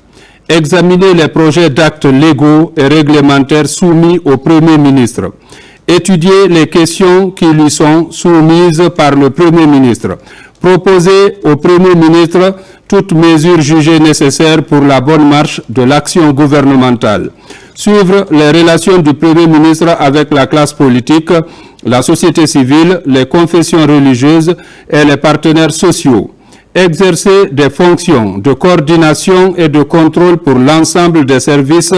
Examiner les projets d'actes légaux et réglementaires soumis au Premier ministre. Étudier les questions qui lui sont soumises par le Premier ministre. Proposer au Premier ministre toutes mesures jugées nécessaires pour la bonne marche de l'action gouvernementale. Suivre les relations du Premier ministre avec la classe politique, la société civile, les confessions religieuses et les partenaires sociaux. Exercer des fonctions de coordination et de contrôle pour l'ensemble des services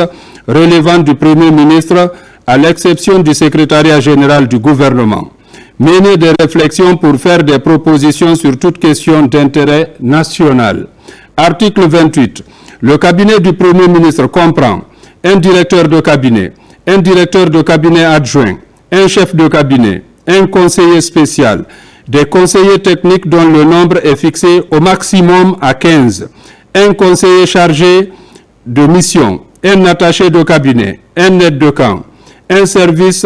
relevant du Premier ministre, à l'exception du secrétariat général du gouvernement. Mener des réflexions pour faire des propositions sur toute question d'intérêt national. Article 28. Le cabinet du Premier ministre comprend un directeur de cabinet, un directeur de cabinet adjoint, un chef de cabinet, un conseiller spécial, des conseillers techniques dont le nombre est fixé au maximum à 15, un conseiller chargé de mission, un attaché de cabinet, un aide de camp, un service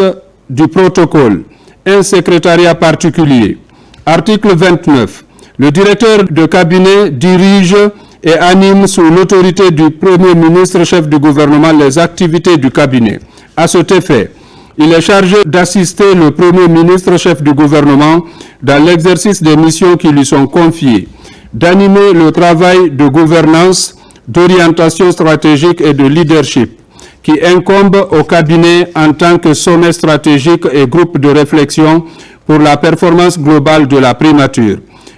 du protocole, un secrétariat particulier. Article 29. Le directeur de cabinet dirige et anime sous l'autorité du Premier ministre chef du gouvernement les activités du cabinet. À cet effet, il est chargé d'assister le Premier ministre chef du gouvernement dans l'exercice des missions qui lui sont confiées, d'animer le travail de gouvernance, d'orientation stratégique et de leadership qui incombe au cabinet en tant que sommet stratégique et groupe de réflexion pour la performance globale de la primature.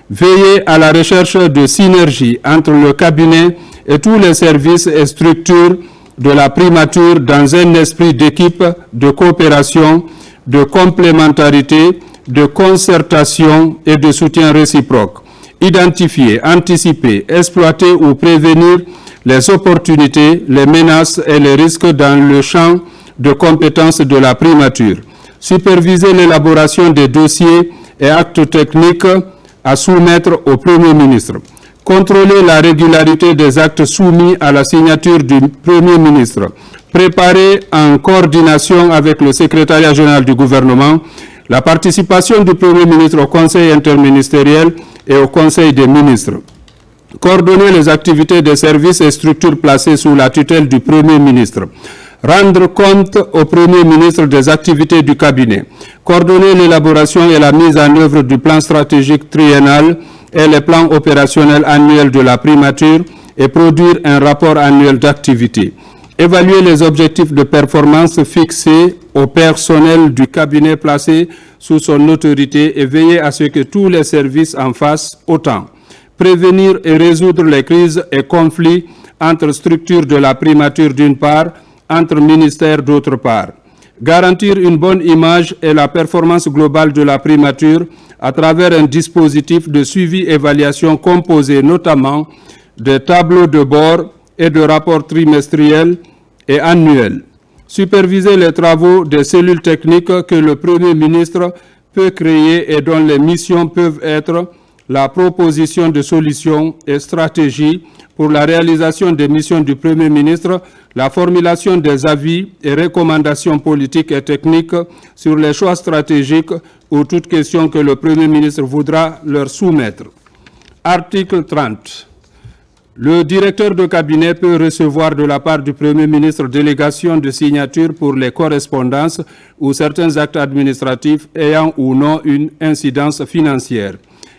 Veiller à la recherche de synergie entre le cabinet et tous les services et structures de la primature dans un esprit d'équipe, de coopération, de complémentarité, de concertation et de soutien réciproque. Identifier, anticiper, exploiter ou prévenir les opportunités, les menaces et les risques dans le champ de compétences de la primature. Superviser l'élaboration des dossiers et actes techniques à soumettre au Premier ministre. Contrôler la régularité des actes soumis à la signature du Premier ministre. Préparer en coordination avec le secrétariat général du gouvernement la participation du Premier ministre au Conseil interministériel et au Conseil des ministres. Coordonner les activités des services et structures placées sous la tutelle du Premier ministre. Rendre compte au Premier ministre des activités du cabinet. Coordonner l'élaboration et la mise en œuvre du plan stratégique triennal et les plans opérationnels annuels de la primature et produire un rapport annuel d'activité. Évaluer les objectifs de performance fixés au personnel du cabinet placé sous son autorité et veiller à ce que tous les services en fassent autant. Prévenir et résoudre les crises et conflits entre structures de la primature d'une part, entre ministères d'autre part. Garantir une bonne image et la performance globale de la primature à travers un dispositif de suivi-évaluation composé notamment de tableaux de bord et de rapports trimestriels et annuels. Superviser les travaux des cellules techniques que le Premier ministre peut créer et dont les missions peuvent être la proposition de solutions et stratégies pour la réalisation des missions du Premier ministre, la formulation des avis et recommandations politiques et techniques sur les choix stratégiques ou toute question que le Premier ministre voudra leur soumettre. Article 30. Le directeur de cabinet peut recevoir de la part du Premier ministre délégation de signature pour les correspondances ou certains actes administratifs ayant ou non une incidence financière.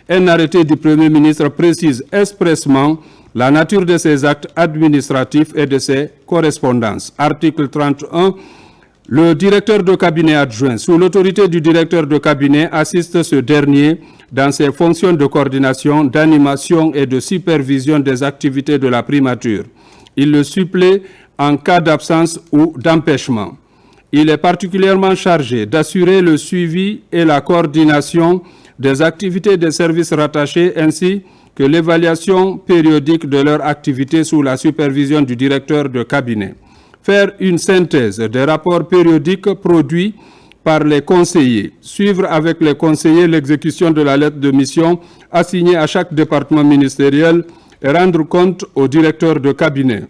Un arrêté du Premier ministre précise expressément la nature de ces actes administratifs et de ces correspondances. Article 31. Le directeur de cabinet adjoint, sous l'autorité du directeur de cabinet, assiste ce dernier dans ses fonctions de coordination, d'animation et de supervision des activités de la primature. Il le supplée en cas d'absence ou d'empêchement. Il est particulièrement chargé d'assurer le suivi et la coordination des activités des services rattachés ainsi que l'évaluation périodique de leur activité sous la supervision du directeur de cabinet. Faire une synthèse des rapports périodiques produits par les conseillers. Suivre avec les conseillers l'exécution de la lettre de mission assignée à chaque département ministériel et rendre compte au directeur de cabinet.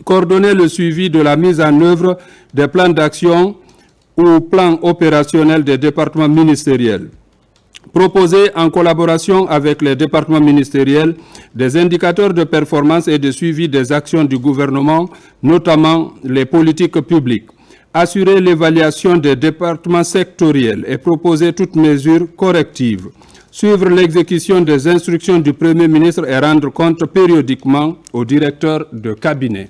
Coordonner le suivi de la mise en œuvre des plans d'action ou plans opérationnels des départements ministériels. Proposer en collaboration avec les départements ministériels des indicateurs de performance et de suivi des actions du gouvernement, notamment les politiques publiques. Assurer l'évaluation des départements sectoriels et proposer toutes mesures correctives. Suivre l'exécution des instructions du Premier ministre et rendre compte périodiquement au directeur de cabinet.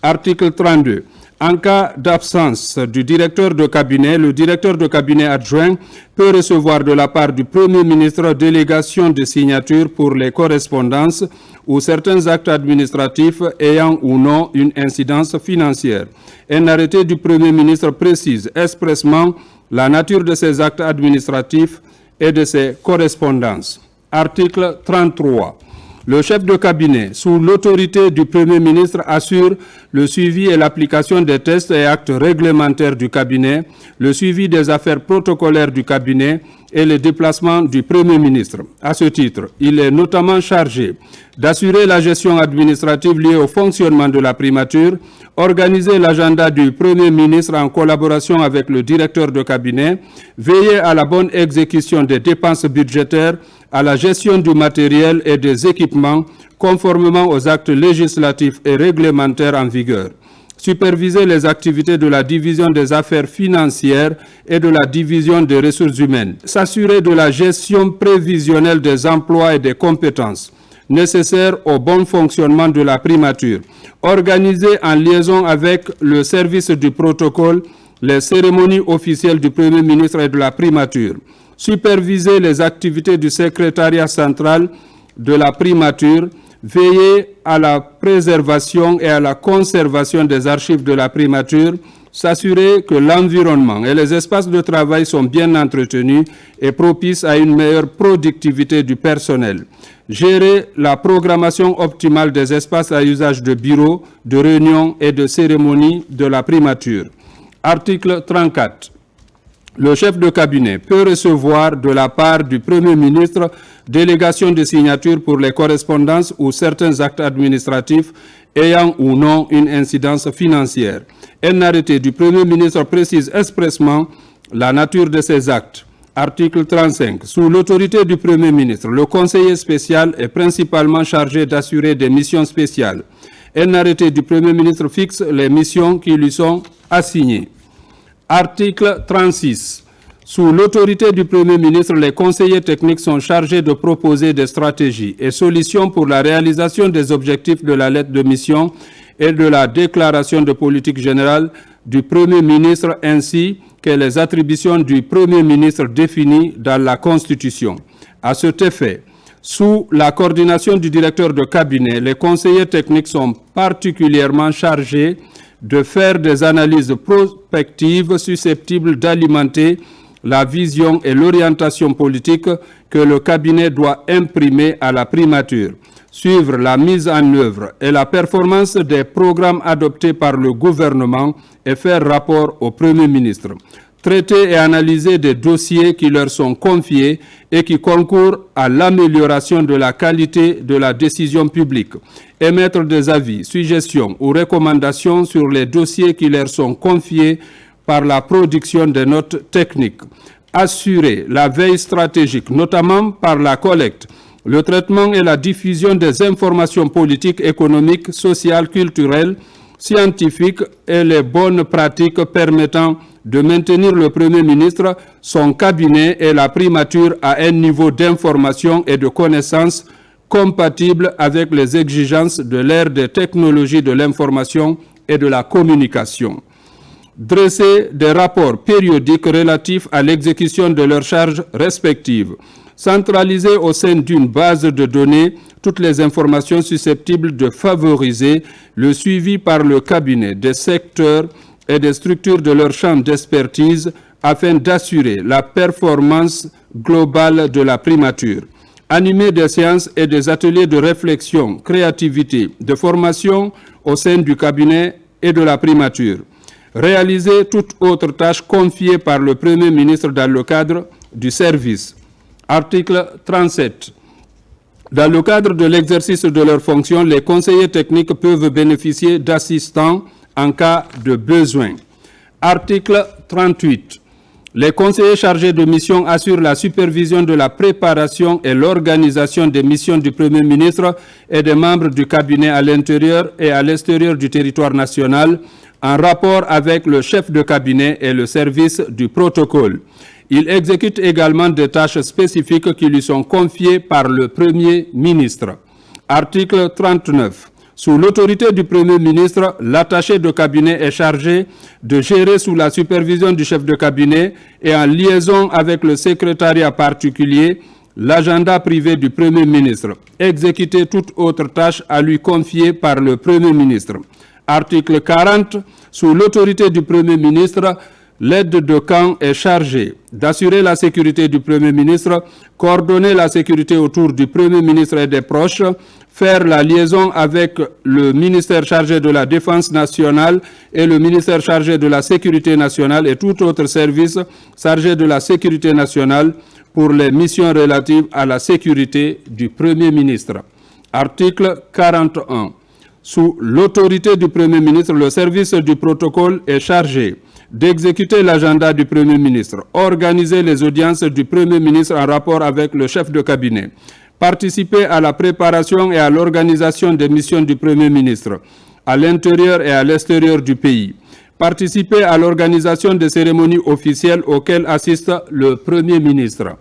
Article 32. En cas d'absence du directeur de cabinet, le directeur de cabinet adjoint peut recevoir de la part du Premier ministre délégation de signature pour les correspondances ou certains actes administratifs ayant ou non une incidence financière. Un arrêté du Premier ministre précise expressément la nature de ces actes administratifs et de ces correspondances. Article 33. Le chef de cabinet, sous l'autorité du Premier ministre, assure le suivi et l'application des tests et actes réglementaires du cabinet, le suivi des affaires protocolaires du cabinet et le déplacement du Premier ministre. À ce titre, il est notamment chargé d'assurer la gestion administrative liée au fonctionnement de la primature, organiser l'agenda du Premier ministre en collaboration avec le directeur de cabinet, veiller à la bonne exécution des dépenses budgétaires, à la gestion du matériel et des équipements conformément aux actes législatifs et réglementaires en vigueur. Superviser les activités de la division des affaires financières et de la division des ressources humaines. S'assurer de la gestion prévisionnelle des emplois et des compétences nécessaires au bon fonctionnement de la primature. Organiser en liaison avec le service du protocole les cérémonies officielles du Premier ministre et de la primature. Superviser les activités du secrétariat central de la primature, veiller à la préservation et à la conservation des archives de la primature, s'assurer que l'environnement et les espaces de travail sont bien entretenus et propices à une meilleure productivité du personnel, gérer la programmation optimale des espaces à usage de bureaux, de réunions et de cérémonies de la primature. Article 34. Le chef de cabinet peut recevoir de la part du Premier ministre délégation de signature pour les correspondances ou certains actes administratifs ayant ou non une incidence financière. Un arrêté du Premier ministre précise expressément la nature de ces actes. Article 35. Sous l'autorité du Premier ministre, le conseiller spécial est principalement chargé d'assurer des missions spéciales. Un arrêté du Premier ministre fixe les missions qui lui sont assignées. Article 36. Sous l'autorité du Premier ministre, les conseillers techniques sont chargés de proposer des stratégies et solutions pour la réalisation des objectifs de la lettre de mission et de la déclaration de politique générale du Premier ministre ainsi que les attributions du Premier ministre définies dans la Constitution. À cet effet, sous la coordination du directeur de cabinet, les conseillers techniques sont particulièrement chargés de faire des analyses prospectives susceptibles d'alimenter la vision et l'orientation politique que le cabinet doit imprimer à la primature, suivre la mise en œuvre et la performance des programmes adoptés par le gouvernement et faire rapport au Premier ministre, traiter et analyser des dossiers qui leur sont confiés et qui concourent à l'amélioration de la qualité de la décision publique, émettre des avis, suggestions ou recommandations sur les dossiers qui leur sont confiés par la production de notes techniques, assurer la veille stratégique, notamment par la collecte, le traitement et la diffusion des informations politiques, économiques, sociales, culturelles, scientifiques et les bonnes pratiques permettant de maintenir le Premier ministre, son cabinet et la primature à un niveau d'information et de connaissance compatible avec les exigences de l'ère des technologies de l'information et de la communication. Dresser des rapports périodiques relatifs à l'exécution de leurs charges respectives. Centraliser au sein d'une base de données toutes les informations susceptibles de favoriser le suivi par le cabinet des secteurs et des structures de leur champ d'expertise afin d'assurer la performance globale de la primature. Animer des séances et des ateliers de réflexion, créativité, de formation au sein du cabinet et de la primature. Réaliser toute autre tâche confiée par le Premier ministre dans le cadre du service. Article 37. Dans le cadre de l'exercice de leurs fonctions, les conseillers techniques peuvent bénéficier d'assistants en cas de besoin. Article 38. Les conseillers chargés de mission assurent la supervision de la préparation et l'organisation des missions du Premier ministre et des membres du cabinet à l'intérieur et à l'extérieur du territoire national, en rapport avec le chef de cabinet et le service du protocole. Il exécute également des tâches spécifiques qui lui sont confiées par le Premier ministre. Article 39. Sous l'autorité du Premier ministre, l'attaché de cabinet est chargé de gérer sous la supervision du chef de cabinet et en liaison avec le secrétariat particulier l'agenda privé du Premier ministre. Exécuter toute autre tâche à lui confiée par le Premier ministre. Article 40. Sous l'autorité du Premier ministre, l'aide de camp est chargée d'assurer la sécurité du Premier ministre, coordonner la sécurité autour du Premier ministre et des proches, faire la liaison avec le ministère chargé de la Défense nationale et le ministère chargé de la Sécurité nationale et tout autre service chargé de la Sécurité nationale pour les missions relatives à la sécurité du Premier ministre. Article 41. Sous l'autorité du Premier ministre, le service du protocole est chargé d'exécuter l'agenda du Premier ministre, organiser les audiences du Premier ministre en rapport avec le chef de cabinet, participer à la préparation et à l'organisation des missions du Premier ministre à l'intérieur et à l'extérieur du pays, participer à l'organisation des cérémonies officielles auxquelles assiste le Premier ministre,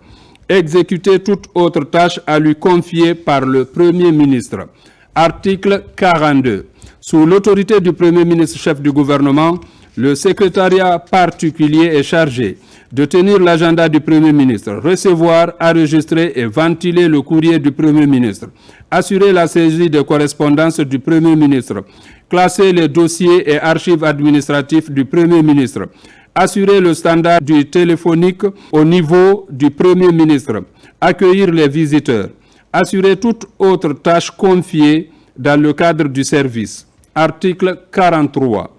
exécuter toute autre tâche à lui confier par le Premier ministre. Article 42. Sous l'autorité du Premier ministre chef du gouvernement, le secrétariat particulier est chargé de tenir l'agenda du Premier ministre, recevoir, enregistrer et ventiler le courrier du Premier ministre, assurer la saisie des correspondances du Premier ministre, classer les dossiers et archives administratifs du Premier ministre, assurer le standard du téléphonique au niveau du Premier ministre, accueillir les visiteurs, assurer toute autre tâche confiée dans le cadre du service. Article 43.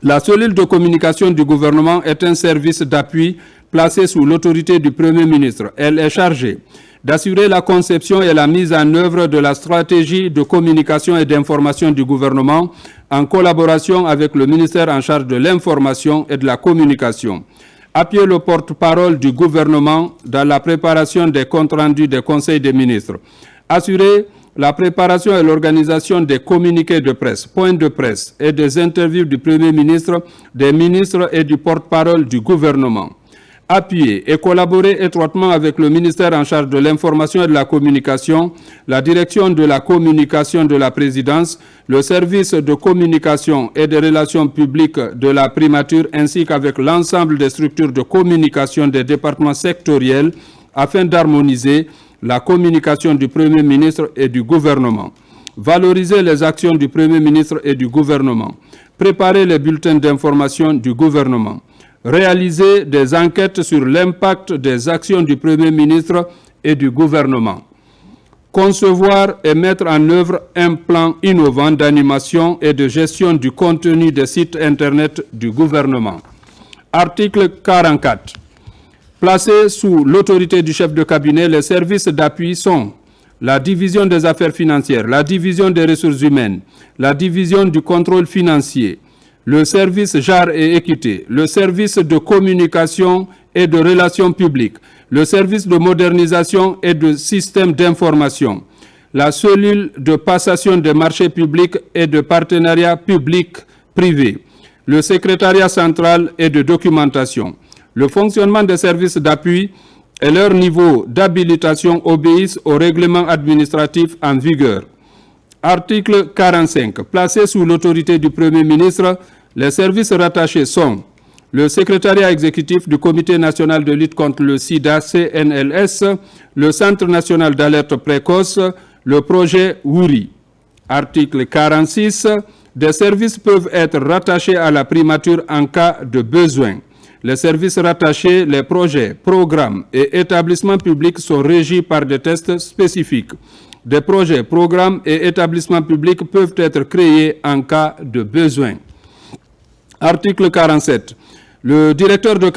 La cellule de communication du gouvernement est un service d'appui placé sous l'autorité du Premier ministre. Elle est chargée d'assurer la conception et la mise en œuvre de la stratégie de communication et d'information du gouvernement en collaboration avec le ministère en charge de l'information et de la communication. Appuyer le porte-parole du gouvernement dans la préparation des comptes rendus des conseils des ministres. Assurer la préparation et l'organisation des communiqués de presse, points de presse et des interviews du Premier ministre, des ministres et du porte-parole du gouvernement. Appuyer et collaborer étroitement avec le ministère en charge de l'information et de la communication, la direction de la communication de la présidence, le service de communication et des relations publiques de la primature ainsi qu'avec l'ensemble des structures de communication des départements sectoriels afin d'harmoniser la communication du Premier ministre et du gouvernement. Valoriser les actions du Premier ministre et du gouvernement. Préparer les bulletins d'information du gouvernement. Réaliser des enquêtes sur l'impact des actions du Premier ministre et du gouvernement. Concevoir et mettre en œuvre un plan innovant d'animation et de gestion du contenu des sites Internet du gouvernement. Article 44. Placés sous l'autorité du chef de cabinet, les services d'appui sont la division des affaires financières, la division des ressources humaines, la division du contrôle financier, le service genre et équité, le service de communication et de relations publiques, le service de modernisation et de systèmes d'information, la cellule de passation des marchés publics et de partenariat public-privé, le secrétariat central et de documentation. Le fonctionnement des services d'appui et leur niveau d'habilitation obéissent au règlement administratif en vigueur. Article 45. Placés sous l'autorité du Premier ministre, Les services rattachés sont le secrétariat exécutif du Comité national de lutte contre le sida, CNLS, le Centre national d'alerte précoce, le projet WURI. Article 46. Des services peuvent être rattachés à la primature en cas de besoin. Les services rattachés, les projets, programmes et établissements publics sont régis par des tests spécifiques. Des projets, programmes et établissements publics peuvent être créés en cas de besoin. Article 47. Le directeur de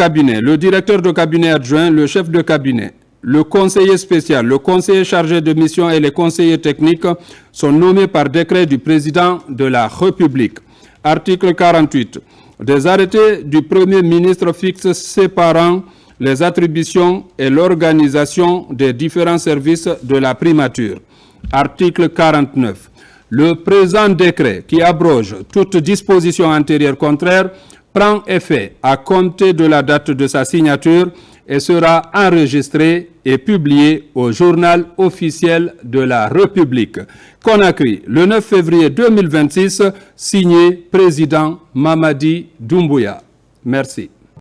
cabinet adjoint, le chef de cabinet, le conseiller spécial, le conseiller chargé de mission et les conseillers techniques sont nommés par décret du président de la République. Article 48. Des arrêtés du Premier ministre fixent séparant les attributions et l'organisation des différents services de la primature. Article 49. Le présent décret qui abroge toute disposition antérieure contraire prend effet à compter de la date de sa signature et sera enregistré et publié au journal officiel de la République. Conakry, le 9 février 2026, signé président Mamadi Doumbouya. Merci.